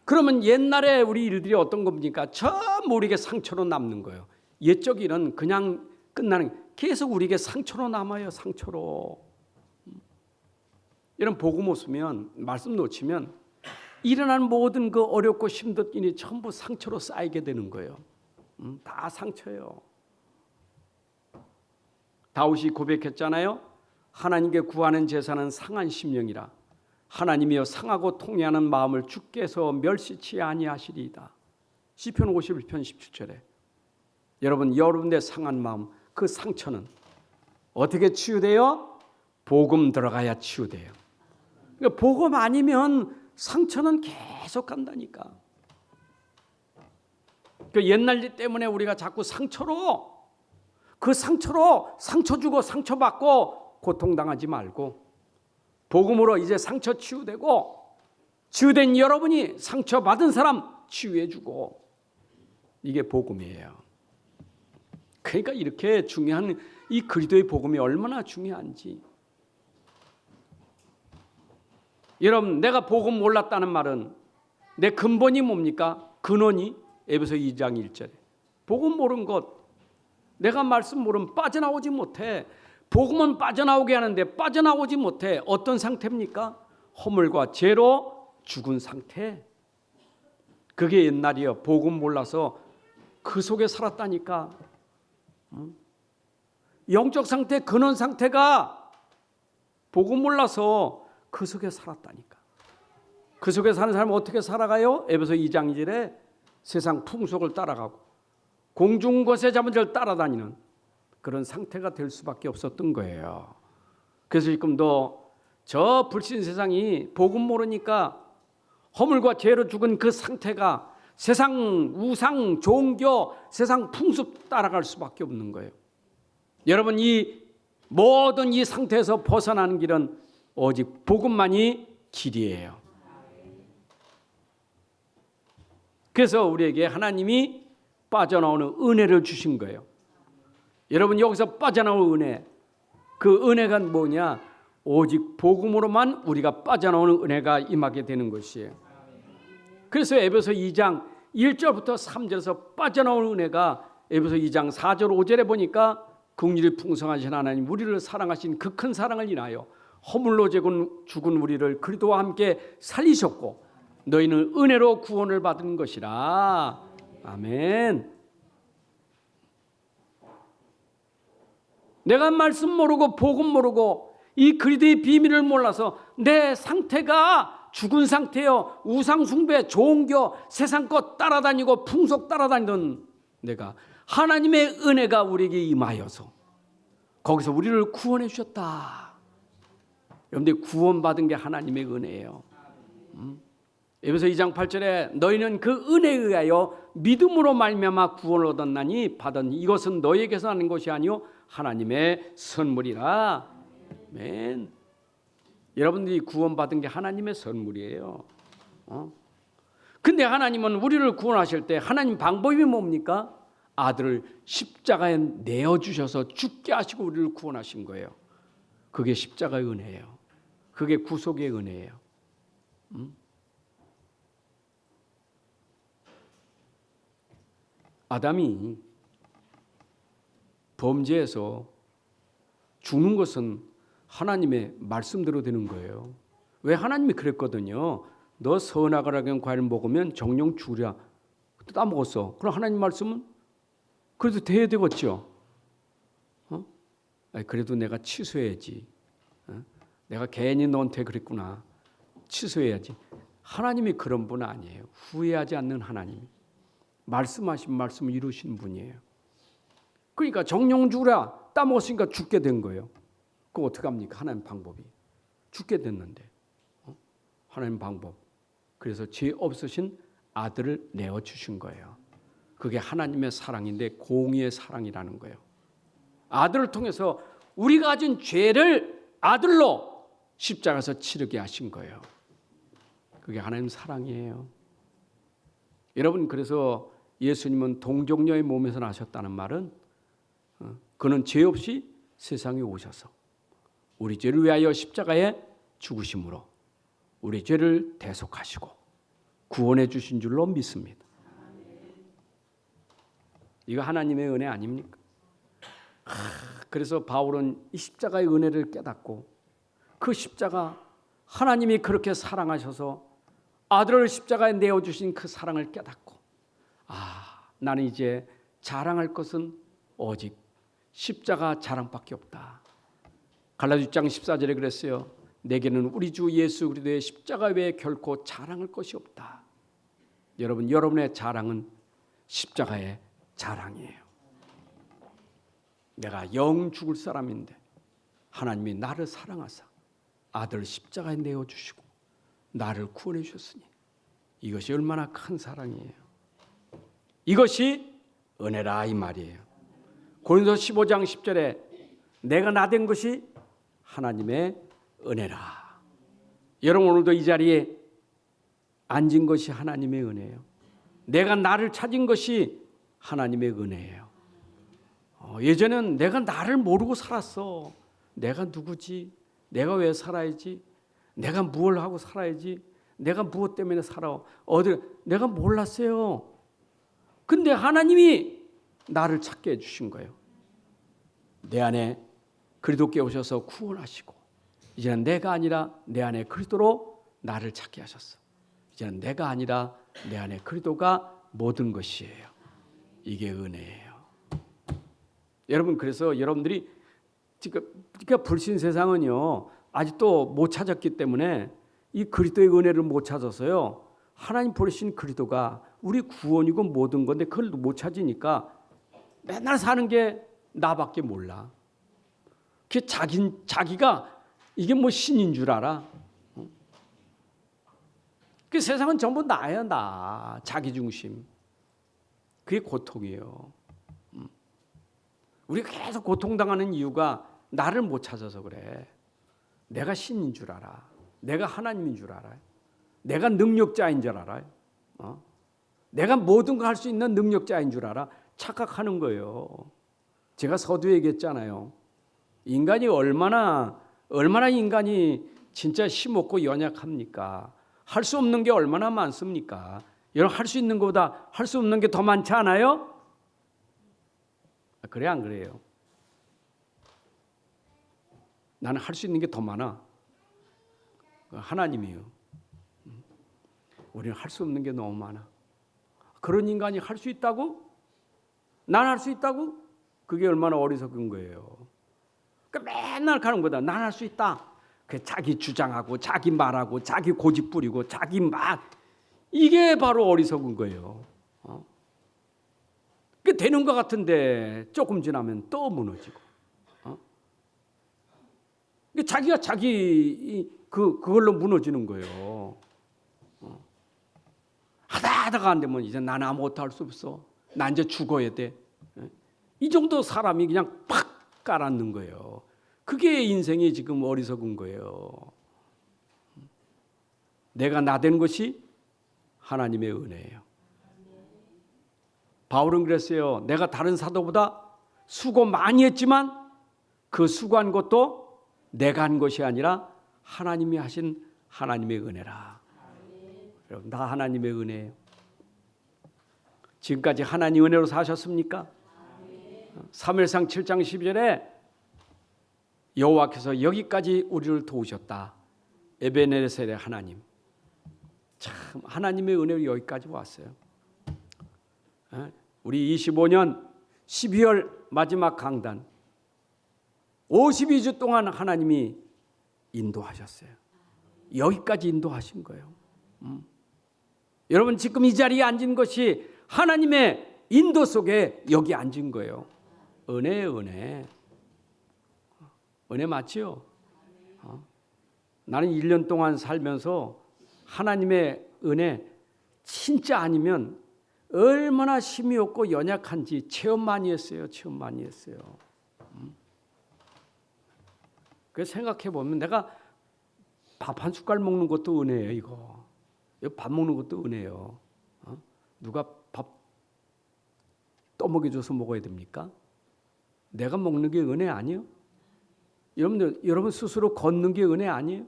그러면 옛날에 우리 일들이 어떤 겁니까? 전부 우리에게 상처로 남는 거예요. 옛적 일은 그냥 끝나는, 계속 우리에게 상처로 남아요. 상처로. 이런 복음 없으면, 말씀 놓치면 일어난 모든 그 어렵고 힘든 일이 전부 상처로 쌓이게 되는 거예요. 다 상처예요. 다윗이 고백했잖아요. 하나님께 구하는 제사는 상한 심령이라. 하나님이여 상하고 통회하는 마음을 주께서 멸시치 아니하시리이다. 시편 51편 17절에. 여러분, 여러분의 상한 마음, 그 상처는 어떻게 치유돼요? 복음 들어가야 치유돼요. 그러니까 복음 아니면 상처는 계속 간다니까. 그 옛날 일 때문에 우리가 자꾸 상처로, 그 상처로 상처 주고 상처받고 고통당하지 말고 복음으로 이제 상처 치유되고, 치유된 여러분이 상처받은 사람 치유해주고, 이게 복음이에요. 그러니까 이렇게 중요한 이 그리스도의 복음이 얼마나 중요한지. 여러분, 내가 복음 몰랐다는 말은 내 근본이 뭡니까? 근원이 에베소 2장 1절에 복음 모르는 것, 내가 말씀 모르면 빠져나오지 못해. 복음은 빠져나오게 하는데 빠져나오지 못해. 어떤 상태입니까? 허물과 죄로 죽은 상태. 그게 옛날이요. 복음 몰라서 그 속에 살았다니까. 영적 상태, 근원 상태가 복음 몰라서 그 속에 살았다니까. 그 속에 사는 사람은 어떻게 살아가요? 에베소 2장 2절에 세상 풍속을 따라가고 공중 것에 잡은 자를 따라다니는 그런 상태가 될 수밖에 없었던 거예요. 그래서 지금도 저 불신 세상이 복음 모르니까 허물과 죄로 죽은 그 상태가 세상 우상, 종교, 세상 풍습 따라갈 수밖에 없는 거예요. 여러분, 이 모든 이 상태에서 벗어나는 길은 오직 복음만이 길이에요. 그래서 우리에게 하나님이 빠져나오는 은혜를 주신 거예요. 여러분, 여기서 빠져나올 은혜, 그 은혜가 뭐냐? 오직 복음으로만 우리가 빠져나오는 은혜가 임하게 되는 것이에요. 그래서 에베소 2장 1절부터 3절에서 빠져나오는 은혜가 에베소 2장 4절 5절에 보니까 긍휼이 풍성하신 하나님, 우리를 사랑하신 그 큰 사랑을 인하여 허물로 죽은 우리를 그리스도와 함께 살리셨고 너희는 은혜로 구원을 받은 것이라. 아멘. 내가 말씀 모르고 복음 모르고 이 그리스도의 비밀을 몰라서 내 상태가 죽은 상태요. 우상 숭배, 종교, 세상 것 따라다니고 풍속 따라다니던 내가 하나님의 은혜가 우리에게 임하여서 거기서 우리를 구원해 주셨다. 여러분들, 구원받은 게 하나님의 은혜예요. 에베소 2장 8절에 너희는 그 은혜에 의하여 믿음으로 말미암아 구원을 얻었나니 받은 이것은 너희에게서 하는 것이 아니요 하나님의 선물이라. 아멘. 여러분들이 구원받은 게 하나님의 선물이에요. 근데 하나님은 우리를 구원하실 때 하나님 방법이 뭡니까? 아들을 십자가에 내어주셔서 죽게 하시고 우리를 구원하신 거예요. 그게 십자가의 은혜예요. 그게 구속의 은혜예요. 아담이 범죄해서 죽는 것은 하나님의 말씀대로 되는 거예요. 왜? 하나님이 그랬거든요. 너 선악을 과일 먹으면 정령 죽으랴. 따먹었어. 그럼 하나님 말씀은 그래도 돼야 되겠죠. 그래도 내가 취소해야지. 내가 괜히 너한테 그랬구나. 취소해야지. 하나님이 그런 분 아니에요. 후회하지 않는 하나님. 말씀하신 말씀을 이루신 분이에요. 그러니까 정령 죽으라. 따먹었으니까 죽게 된 거예요. 그거 어떻게 합니까? 하나님 방법이. 죽게 됐는데. 하나님 방법. 그래서 죄 없으신 아들을 내어주신 거예요. 그게 하나님의 사랑인데 공의의 사랑이라는 거예요. 아들을 통해서 우리가 가진 죄를 아들로 십자가에서 치르게 하신 거예요. 그게 하나님 사랑이에요. 여러분, 그래서 예수님은 동정녀의 몸에서 나셨다는 말은 그는 죄 없이 세상에 오셔서 우리 죄를 위하여 십자가에 죽으심으로 우리 죄를 대속하시고 구원해 주신 줄로 믿습니다. 이거 하나님의 은혜 아닙니까? 그래서 바울은 이 십자가의 은혜를 깨닫고 그 십자가, 하나님이 그렇게 사랑하셔서 아들을 십자가에 내어주신 그 사랑을 깨닫고, 나는 이제 자랑할 것은 오직 십자가 자랑밖에 없다. 갈라디아 6장 14절에 그랬어요. 내게는 우리 주 예수 그리스도의 십자가 외에 결코 자랑할 것이 없다. 여러분, 여러분의 자랑은 십자가의 자랑이에요. 내가 영 죽을 사람인데 하나님이 나를 사랑하사 아들 십자가에 내어주시고 나를 구원해 주셨으니 이것이 얼마나 큰 사랑이에요. 이것이 은혜라 이 말이에요. 고린도서 15장 10절에 내가 나된 것이 하나님의 은혜라. 여러분, 오늘도 이 자리에 앉은 것이 하나님의 은혜예요. 내가 나를 찾은 것이 하나님의 은혜예요. 예전에는 내가 나를 모르고 살았어. 내가 누구지? 내가 왜 살아야지? 내가 무엇을 하고 살아야지? 내가 무엇 때문에 살아? 내가 몰랐어요. 근데 하나님이 나를 찾게 해주신 거예요. 내 안에 그리스도께 오셔서 구원하시고 이제는 내가 아니라 내 안에 그리스도로 나를 찾게 하셨어. 이제는 내가 아니라 내 안에 그리스도가 모든 것이에요. 이게 은혜예요. 여러분, 그래서 여러분들이 그러니까 불신 세상은요 아직도 못 찾았기 때문에 이 그리스도의 은혜를 못 찾아서요 하나님 보내신 그리스도가 우리 구원이고 모든 건데 그걸 못 찾으니까 맨날 사는 게 나밖에 몰라. 그 자기가 이게 뭐 신인 줄 알아. 그 세상은 전부 나야, 나. 자기 중심. 그게 고통이에요. 우리가 계속 고통당하는 이유가 나를 못 찾아서 그래. 내가 신인 줄 알아. 내가 하나님인 줄 알아요. 내가 능력자인 줄 알아요. 내가 모든 걸 할 수 있는 능력자인 줄 알아. 착각하는 거예요. 제가 서두에 얘기했잖아요. 인간이 얼마나 인간이 진짜 힘없고 연약합니까? 할 수 없는 게 얼마나 많습니까? 여러분, 할 수 있는 것보다 할 수 없는 게 더 많지 않아요? 그래, 안 그래요? 나는 할 수 있는 게 더 많아. 하나님이에요. 우리는 할 수 없는 게 너무 많아. 그런 인간이 할 수 있다고? 난 할 수 있다고? 그게 얼마나 어리석은 거예요. 그러니까 맨날 가는 거다. 난 할 수 있다. 그 자기 주장하고 자기 말하고 자기 고집 부리고 자기 막, 이게 바로 어리석은 거예요. 그 되는 것 같은데 조금 지나면 또 무너지고. 자기가 그걸로 무너지는 거예요. 하다가 안 되면 이제 나는 아무것도 할 수 없어. 나 이제 죽어야 돼. 이 정도 사람이 그냥 팍 깔아앉는 거예요. 그게 인생이 지금 어리석은 거예요. 내가 나된 것이 하나님의 은혜예요. 바울은 그랬어요. 내가 다른 사도보다 수고 많이 했지만 그 수고한 것도 내가 한 것이 아니라 하나님이 하신 하나님의 은혜라. 여러분, 다 하나님의 은혜예요. 지금까지 하나님 은혜로 사셨습니까? 사무엘상 7장 12절에 여호와께서 여기까지 우리를 도우셨다. 에베네셀의 하나님. 참 하나님의 은혜로 여기까지 왔어요. 우리 25년 12월 마지막 강단 52주 동안 하나님이 인도하셨어요. 여기까지 인도하신 거예요. 여러분, 지금 이 자리에 앉은 것이 하나님의 인도 속에 여기 앉은 거예요. 은혜예요, 은혜. 은혜 맞지요? 나는 1년 동안 살면서 하나님의 은혜 진짜 아니면 얼마나 힘이 없고 연약한지 체험 많이 했어요. 체험 많이 했어요. 그래서 생각해 보면 내가 밥 한 숟갈 먹는 것도 은혜예요. 이거 밥 먹는 것도 은혜예요. 누가 밥 떠먹여줘서 먹어야 됩니까? 내가 먹는 게 은혜 아니에요? 여러분 스스로 걷는 게 은혜 아니에요?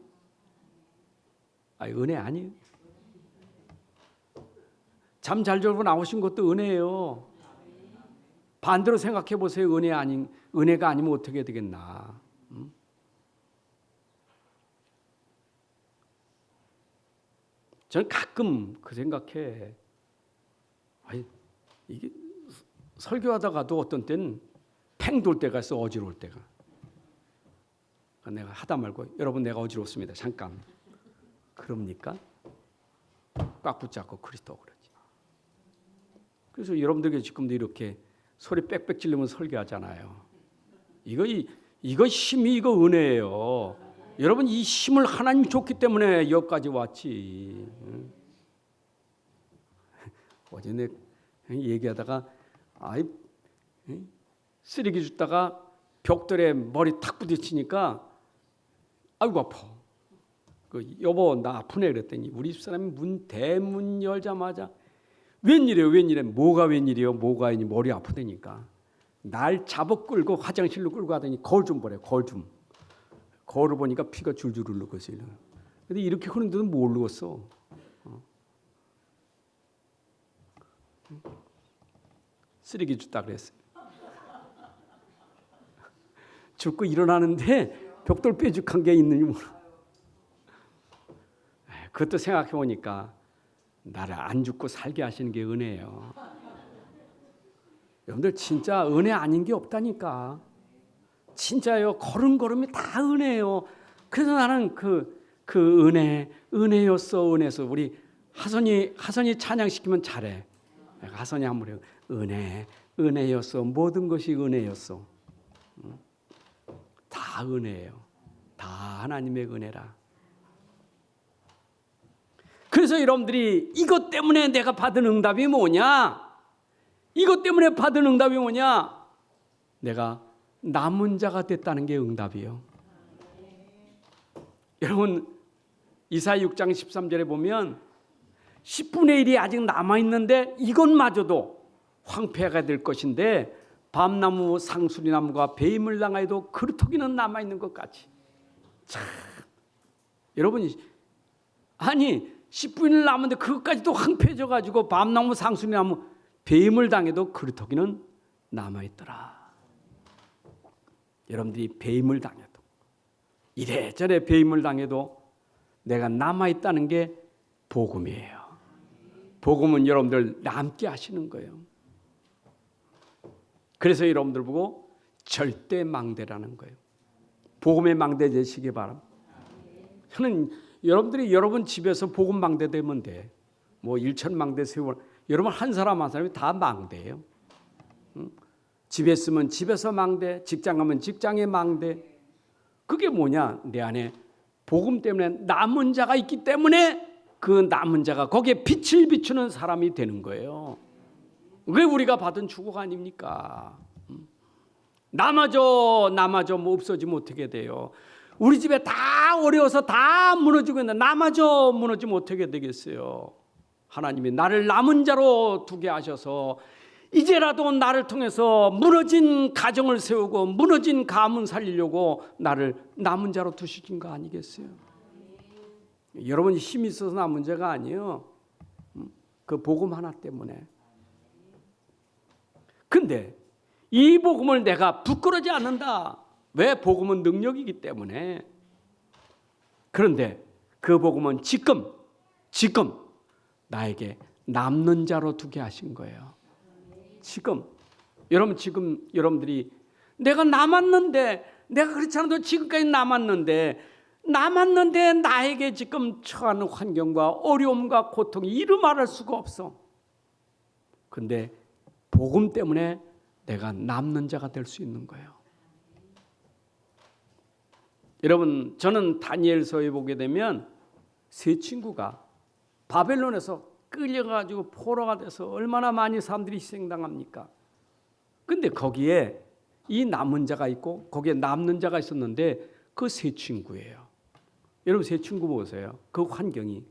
은혜 아니에요? 잠 잘 자고 나오신 것도 은혜예요. 반대로 생각해 보세요. 은혜가 아니면 어떻게 되겠나? 저는 가끔 그 생각해. 이게 설교하다가도 어떤 때는 팽 돌 때가 있어. 어지러울 때가. 내가 하다 말고 여러분 내가 어지럽습니다. 잠깐. 그럽니까? 꽉 붙잡고 그리스도 그러지. 그래서 여러분들에게 지금도 이렇게 소리 빽빽 지르면 설교하잖아요. 이거 힘이 이거 은혜예요. 여러분 이 힘을 하나님이 줬기 때문에 여기까지 왔지. 어제 내 얘기하다가 쓰레기 줍다가 벽돌에 머리 탁 부딪히니까 아이고 아파. 여보 나 아프네 그랬더니 우리 집사람이 대문 열자마자 웬일이에요? 뭐가 웬일이에요? 뭐가 있니? 머리 아프다니까. 날 잡아 끌고 화장실로 끌고 가더니 거울 좀 보래. 거울을 보니까 피가 줄줄 흐르고 있어요. 근데 이렇게 흐르는데도 모르겠어. 쓰레기 줬다 그랬어요. 죽고 일어나는데 벽돌 뾰족한 게 있는지 몰라. 그것도 생각해 보니까 나를 안 죽고 살게 하시는 게 은혜예요. 여러분들 진짜 은혜 아닌 게 없다니까. 진짜요. 걸음걸음이 다 은혜예요. 그래서 나는 그 은혜였어. 우리 하선이 찬양시키면 잘해. 내가 하선이 한번 해요. 은혜였어. 모든 것이 은혜였어. 다 은혜예요. 다 하나님의 은혜라. 그래서 여러분들이 이것 때문에 내가 받은 응답이 뭐냐? 이것 때문에 받은 응답이 뭐냐? 내가 남은 자가 됐다는 게 응답이에요. 여러분 이사야 6장 13절에 보면 10분의 1이 아직 남아있는데 이것마저도 황폐가 될 것인데 밤나무 상수리나무가 배임을당하여도 그루터기는 남아있는 것 같이. 참 여러분이 10분이 남았는데 그것까지도 황폐해져가지고 밤나무 상수리나무 배임을 당해도 그루터기는 남아있더라. 여러분들이 배임을 당해도 이래저래 배임을 당해도 내가 남아있다는 게 복음이에요. 복음은 여러분들 남게 하시는 거예요. 그래서 여러분들 보고 절대 망대라는 거예요. 복음의 망대 되시기 바랍니다. 저는 여러분들이 여러분 집에서 복음 망대 되면 돼. 뭐 일천 망대 세월. 여러분 한 사람이 다 망대예요. 집에 있으면 집에서 망대, 직장 가면 직장의 망대. 그게 뭐냐? 내 안에 복음 때문에 남은 자가 있기 때문에 그 남은 자가 거기에 빛을 비추는 사람이 되는 거예요. 왜 우리가 받은 축복 아닙니까? 남아져 뭐 없어지면 어떻게 돼요? 우리 집에 다 어려워서 다 무너지고 있는데 남아져 무너지면 어떻게 되겠어요? 하나님이 나를 남은 자로 두게 하셔서 이제라도 나를 통해서 무너진 가정을 세우고 무너진 가문 살리려고 나를 남은 자로 두시kin 거 아니겠어요? 여러분이 힘이 있어서 남은 자가 아니에요. 그 복음 하나 때문에. 근데 이 복음을 내가 부끄러워하지 않는다. 왜? 복음은 능력이기 때문에. 그런데 그 복음은 지금 나에게 남는 자로 두게 하신 거예요. 지금 여러분들이 내가 남았는데 내가 그렇지 않아도 지금까지 남았는데 나에게 지금 처하는 환경과 어려움과 고통이 이루 말할 수가 없어. 근데 복음 때문에 내가 남는 자가 될 수 있는 거예요. 여러분 저는 다니엘서에 보게 되면 세 친구가 바벨론에서 끌려가지고 포로가 돼서 얼마나 많이 사람들이 희생당합니까? 근데 거기에 이 남은 자가 있고 거기에 남는 자가 있었는데 그 세 친구예요. 여러분 세 친구 보세요. 그 환경이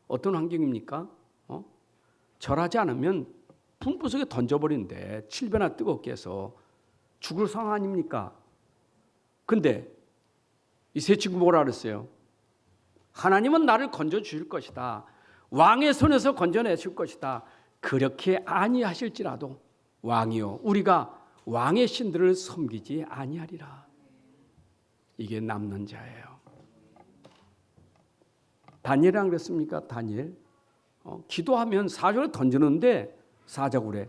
어떤 환경입니까? 절하지 않으면 분부석에 던져버린대. 7배나 뜨겁게 해서 죽을 상황 아닙니까? 근데 이 세 친구 뭐라 그랬어요? 하나님은 나를 건져 주실 것이다. 왕의 손에서 건져내실 것이다. 그렇게 아니하실지라도 왕이요 우리가 왕의 신들을 섬기지 아니하리라. 이게 남는 자예요. 다니엘이랑 그랬습니까? 다니엘 기도하면 사자굴에 던지는데 사자굴에.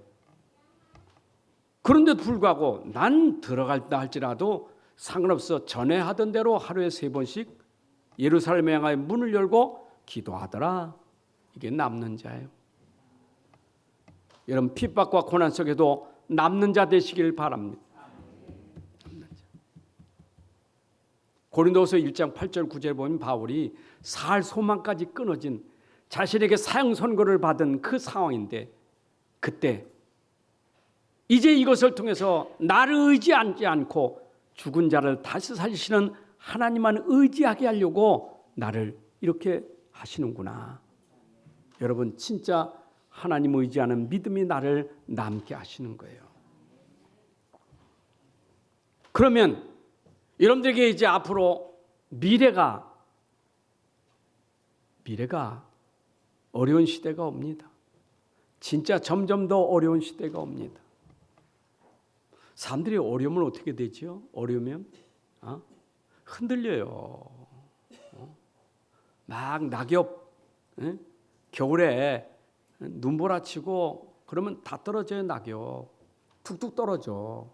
그런데도 불구하고 난 들어갈다 할지라도 상관없어. 전에 하던 대로 하루에 3번씩 예루살렘에 향하여 문을 열고 기도하더라. 이게 남는 자예요. 여러분 핍박과 고난 속에도 남는 자 되시길 바랍니다. 고린도서 1장 8절 9절 보면 바울이 살 소망까지 끊어진 자신에게 사형 선고를 받은 그 상황인데 그때 이제 이것을 통해서 나를 의지하지 않고 죽은 자를 다시 살리시는 하나님만 의지하게 하려고 나를 이렇게 하시는구나. 여러분 진짜 하나님 의지하는 믿음이 나를 남게 하시는 거예요. 그러면 여러분들에게 이제 앞으로 미래가 어려운 시대가 옵니다. 진짜 점점 더 어려운 시대가 옵니다. 사람들이 어려우면 어떻게 되죠? 어려우면 흔들려요. 막 낙엽, 겨울에 눈보라치고 그러면 다 떨어져요. 낙엽 툭툭 떨어져.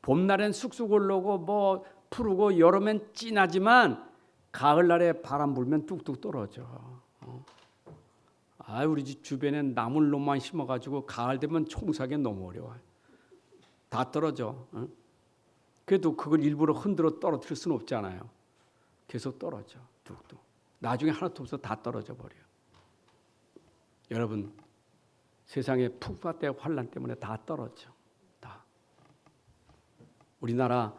봄날엔 쑥쑥 올라오고 뭐 푸르고 여름엔 진하지만 가을날에 바람 불면 뚝뚝 떨어져. 우리 집 주변엔 나물로만 심어가지고 가을 되면 총사기 너무 어려워요. 다 떨어져. 그래도 그걸 일부러 흔들어 떨어뜨릴 수는 없잖아요. 계속 떨어져. 뚝뚝. 나중에 하나도 없어 다 떨어져 버려. 여러분 세상에 풍파 때 환란 때문에 다 떨어져. 다. 우리나라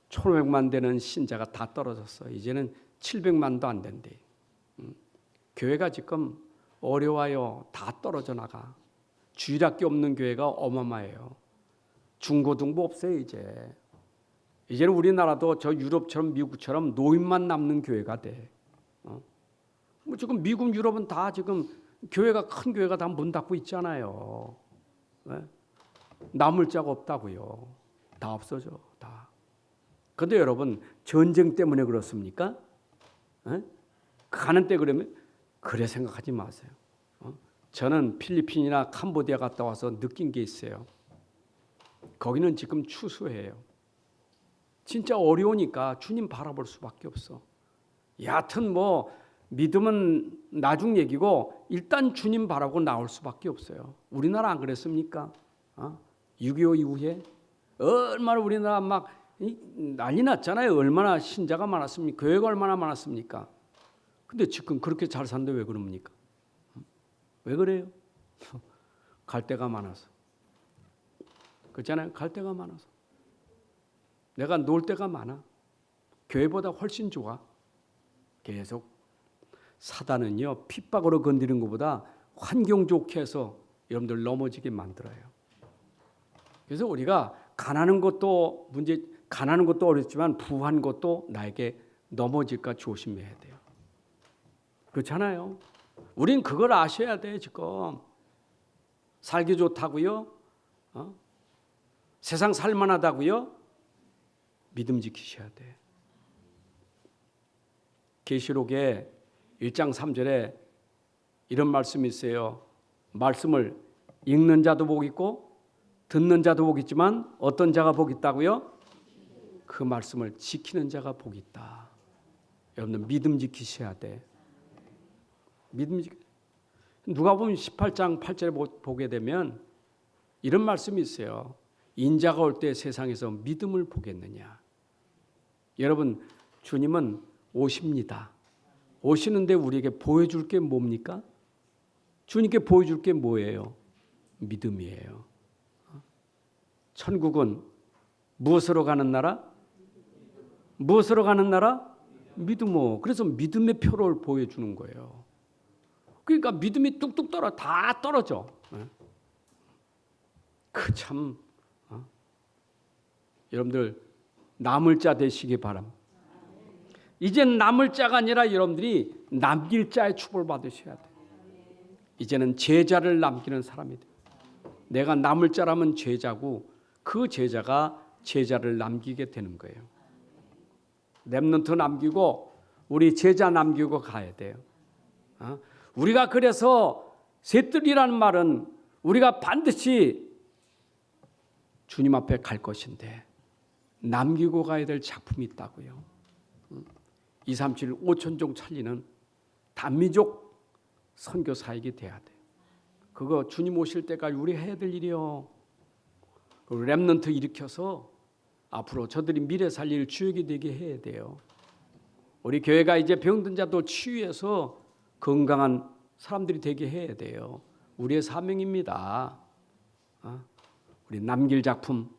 1,500만 되는 신자가 다 떨어졌어. 이제는 700만도 안 된대. 교회가 지금 어려워요. 다 떨어져 나가. 주일학교 없는 교회가 어마어마해요. 중고등부 없어요 이제. 이제는 우리나라도 저 유럽처럼 미국처럼 노인만 남는 교회가 돼. 뭐 지금 미국 유럽은 다 지금 교회가 큰 교회가 다 문 닫고 있잖아요. 왜? 남을 자가 없다고요. 다 없어져 다. 그런데 여러분 전쟁 때문에 그렇습니까? 가는 때 그러면 그래 생각하지 마세요. 저는 필리핀이나 캄보디아 갔다 와서 느낀 게 있어요. 거기는 지금 추수해요. 진짜 어려우니까 주님 바라볼 수밖에 없어. 여하튼 뭐 믿음은 나중 얘기고 일단 주님 바라고 나올 수밖에 없어요. 우리나라 안 그랬습니까? 6.25 이후에 얼마나 우리나라 막 난리 났잖아요. 얼마나 신자가 많았습니까? 교회가 얼마나 많았습니까? 근데 지금 그렇게 잘 사는데 왜 그럽니까? 왜 그래요? 갈 데가 많아서. 그렇잖아요. 갈 데가 많아서. 내가 놀 데가 많아. 교회보다 훨씬 좋아. 계속 사단은요 핍박으로 건드리는 것보다 환경 좋게 해서 여러분들 넘어지게 만들어요. 그래서 우리가 가난한 것도 가난한 것도 어렵지만 부한 것도 나에게 넘어질까 조심해야 돼요. 그렇잖아요. 우린 그걸 아셔야 돼. 지금 살기 좋다고요? 세상 살만하다고요? 믿음 지키셔야 돼. 계시록에 1장 3절에 이런 말씀이 있어요. 말씀을 읽는 자도 복 있고 듣는 자도 복 있지만 어떤 자가 복 있다고요? 그 말씀을 지키는 자가 복 있다. 여러분들 믿음 지키셔야 돼. 믿음 지키. 누가 보면 18장 8절에 보게 되면 이런 말씀이 있어요. 인자가 올 때 세상에서 믿음을 보겠느냐. 여러분 주님은 오십니다. 오시는데 우리에게 보여줄 게 뭡니까? 주님께 보여줄 게 뭐예요? 믿음이에요. 천국은 무엇으로 가는 나라? 무엇으로 가는 나라? 믿음으로. 그래서 믿음의 표를 보여주는 거예요. 그러니까 믿음이 뚝뚝 다 떨어져. 그 참 여러분들 남을 자 되시기 바랍니다. 이젠 남을 자가 아니라 여러분들이 남길 자의 축복을 받으셔야 돼요. 이제는 제자를 남기는 사람이 돼요. 내가 남을 자라면 제자고 그 제자가 제자를 남기게 되는 거예요. 렘넌트 남기고 우리 제자 남기고 가야 돼요. 우리가 그래서 셋들이라는 말은 우리가 반드시 주님 앞에 갈 것인데 남기고 가야 될 작품이 있다고요. 237 5천종 살리는 단민족 선교사역이 돼야 돼요. 그거 주님 오실 때까지 우리 해야 될 일이요. 렘넌트 일으켜서 앞으로 저들이 미래 살릴 주역이 되게 해야 돼요. 우리 교회가 이제 병든 자도 치유해서 건강한 사람들이 되게 해야 돼요. 우리의 사명입니다. 우리 남길 작품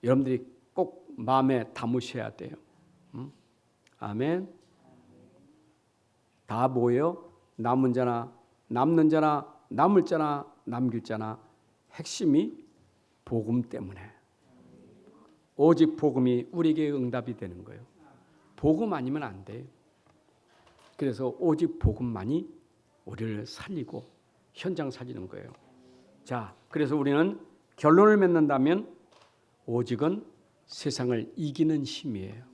여러분들이 꼭 마음에 담으셔야 돼요. 아멘. 다 뭐예요? 남은 자나 남는 자나 남을 자나 남길 자나 핵심이 복음 때문에 오직 복음이 우리에게 응답이 되는 거예요. 복음 아니면 안 돼요. 그래서 오직 복음만이 우리를 살리고 현장 살리는 거예요. 자, 그래서 우리는 결론을 맺는다면 오직은 세상을 이기는 힘이에요.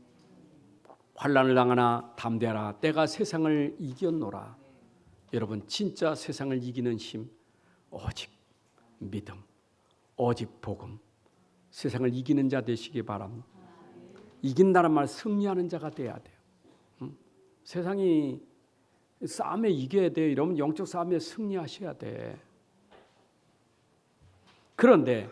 환난을 당하나 담대하라. 때가 세상을 이겼노라. 여러분 진짜 세상을 이기는 힘 오직 믿음, 오직 복음. 세상을 이기는 자 되시기 바랍니다. 이긴다는 말 승리하는 자가 돼야 돼요. 세상이 싸움에 이겨야 돼요. 이러면 영적 싸움에 승리하셔야 돼. 그런데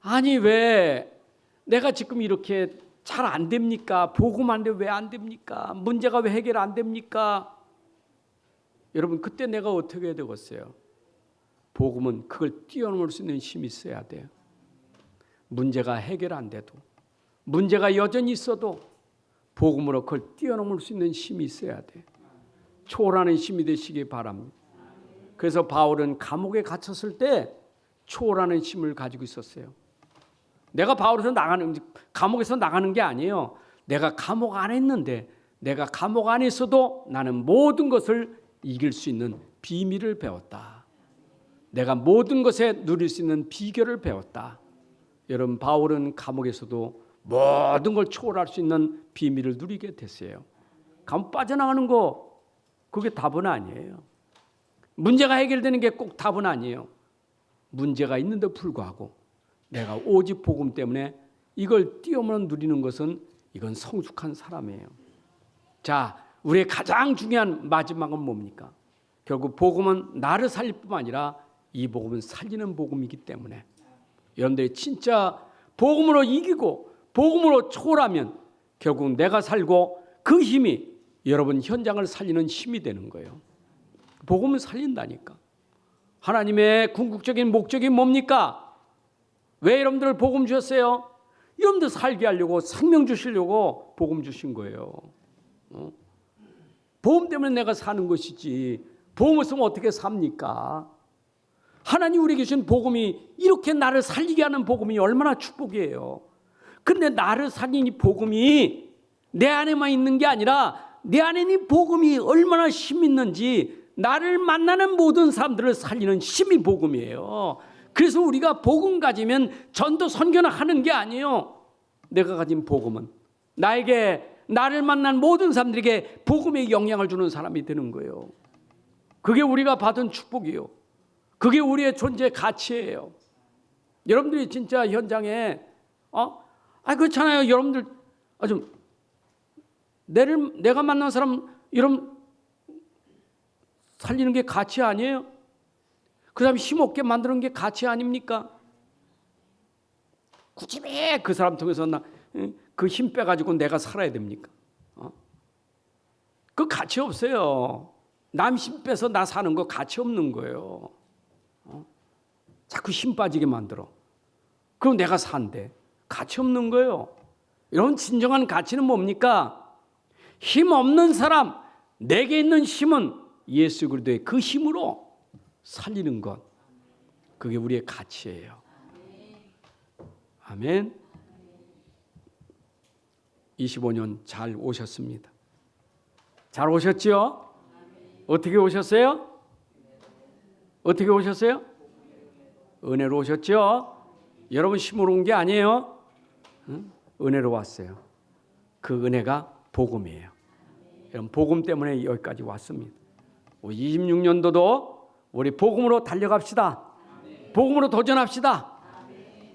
아니 왜 내가 지금 이렇게 잘 안 됩니까? 복음 안 돼 왜 안 됩니까? 문제가 왜 해결 안 됩니까? 여러분 그때 내가 어떻게 해야 되겠어요? 복음은 그걸 뛰어넘을 수 있는 힘이 있어야 돼요. 문제가 해결 안 돼도 문제가 여전히 있어도 복음으로 그걸 뛰어넘을 수 있는 힘이 있어야 돼요. 초월하는 힘이 되시기 바랍니다. 그래서 바울은 감옥에 갇혔을 때 초월하는 힘을 가지고 있었어요. 내가 감옥에서 나가는 게 아니에요. 내가 감옥 안에 있는데 내가 감옥 안에 있어도 나는 모든 것을 이길 수 있는 비밀을 배웠다. 내가 모든 것에 누릴 수 있는 비결을 배웠다. 여러분 바울은 감옥에서도 모든 걸 초월할 수 있는 비밀을 누리게 됐어요. 감옥 빠져나가는 거 그게 답은 아니에요. 문제가 해결되는 게 꼭 답은 아니에요. 문제가 있는데 불구하고 내가 오직 복음 때문에 이걸 뛰어넘어 누리는 것은 이건 성숙한 사람이에요. 자, 우리의 가장 중요한 마지막은 뭡니까? 결국 복음은 나를 살릴 뿐만 아니라 이 복음은 살리는 복음이기 때문에 여러분들이 진짜 복음으로 이기고 복음으로 초월하면 결국 내가 살고 그 힘이 여러분 현장을 살리는 힘이 되는 거예요. 복음은 살린다니까. 하나님의 궁극적인 목적이 뭡니까? 왜 여러분들 복음 주셨어요? 여러분들 살게 하려고 생명 주시려고 복음 주신 거예요. 복음 때문에 내가 사는 것이지 복음 없으면 어떻게 삽니까? 하나님 우리에게 주신 복음이 이렇게 나를 살리게 하는 복음이 얼마나 축복이에요. 그런데 나를 살리는 이 복음이 내 안에만 있는 게 아니라 내 안에 있는 복음이 얼마나 힘 있는지 나를 만나는 모든 사람들을 살리는 힘이 복음이에요. 그래서 우리가 복음 가지면 전도 선교는 하는 게 아니에요. 내가 가진 복음은 나를 만난 모든 사람들에게 복음의 영향을 주는 사람이 되는 거예요. 그게 우리가 받은 축복이에요. 그게 우리의 존재의 가치예요. 여러분들이 진짜 현장에 그렇잖아요. 여러분들 내가 만난 사람 여러분 살리는 게 가치 아니에요? 그 사람 힘없게 만드는 게 가치 아닙니까? 굳이 왜 그 사람 통해서 그 힘 빼가지고 내가 살아야 됩니까? 그 가치 없어요. 남 힘 빼서 나 사는 거 가치 없는 거예요. 자꾸 힘 빠지게 만들어. 그럼 내가 산대. 가치 없는 거예요. 이런 진정한 가치는 뭡니까? 힘 없는 사람, 내게 있는 힘은 예수 그리스도의 그 힘으로 살리는 것, 그게 우리의 가치예요. 아멘. 25년 잘 오셨습니다. 잘 오셨죠? 어떻게 오셨어요? 어떻게 오셨어요? 은혜로 오셨죠? 여러분 힘으로 온 게 아니에요. 은혜로 왔어요. 그 은혜가 복음이에요. 여러분 복음 때문에 여기까지 왔습니다. 26년도도 우리 복음으로 달려갑시다. 복음으로 도전합시다.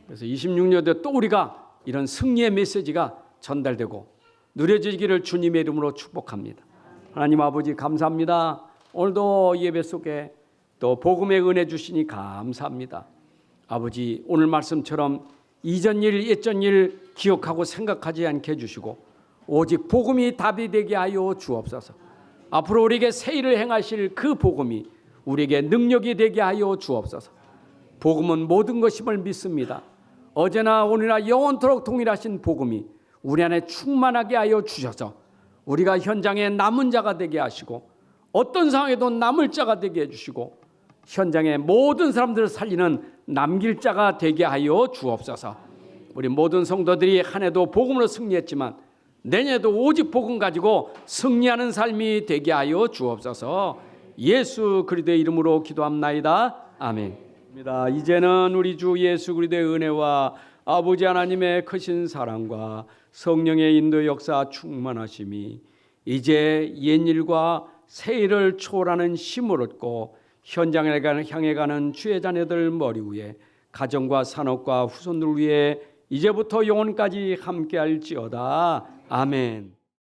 그래서 26년도에 또 우리가 이런 승리의 메시지가 전달되고 누려지기를 주님의 이름으로 축복합니다. 하나님 아버지 감사합니다. 오늘도 예배 속에 또 복음의 은혜 주시니 감사합니다. 아버지 오늘 말씀처럼 이전 일 옛전 일 기억하고 생각하지 않게 해주시고 오직 복음이 답이 되게 하여 주옵소서. 앞으로 우리에게 새 일을 행하실 그 복음이 우리에게 능력이 되게 하여 주옵소서. 복음은 모든 것임을 믿습니다. 어제나 오늘이나 영원토록 동일하신 복음이 우리 안에 충만하게 하여 주셔서 우리가 현장에 남은 자가 되게 하시고 어떤 상황에도 남을 자가 되게 해주시고 현장의 모든 사람들을 살리는 남길 자가 되게 하여 주옵소서. 우리 모든 성도들이 한 해도 복음으로 승리했지만 내년에도 오직 복음 가지고 승리하는 삶이 되게 하여 주옵소서. 예수 그리스도의 이름으로 기도합나이다. 아멘. 이제는 우리 주 예수 그리스도의 은혜와 아버지 하나님의 크신 사랑과 성령의 인도 역사 충만하심이 이제 옛일과 새일을 초월하는 힘을 얻고 현장을 향해 가는 주의 자녀들 머리 위에 가정과 산업과 후손들 위에 이제부터 영원까지 함께할지어다. 아멘.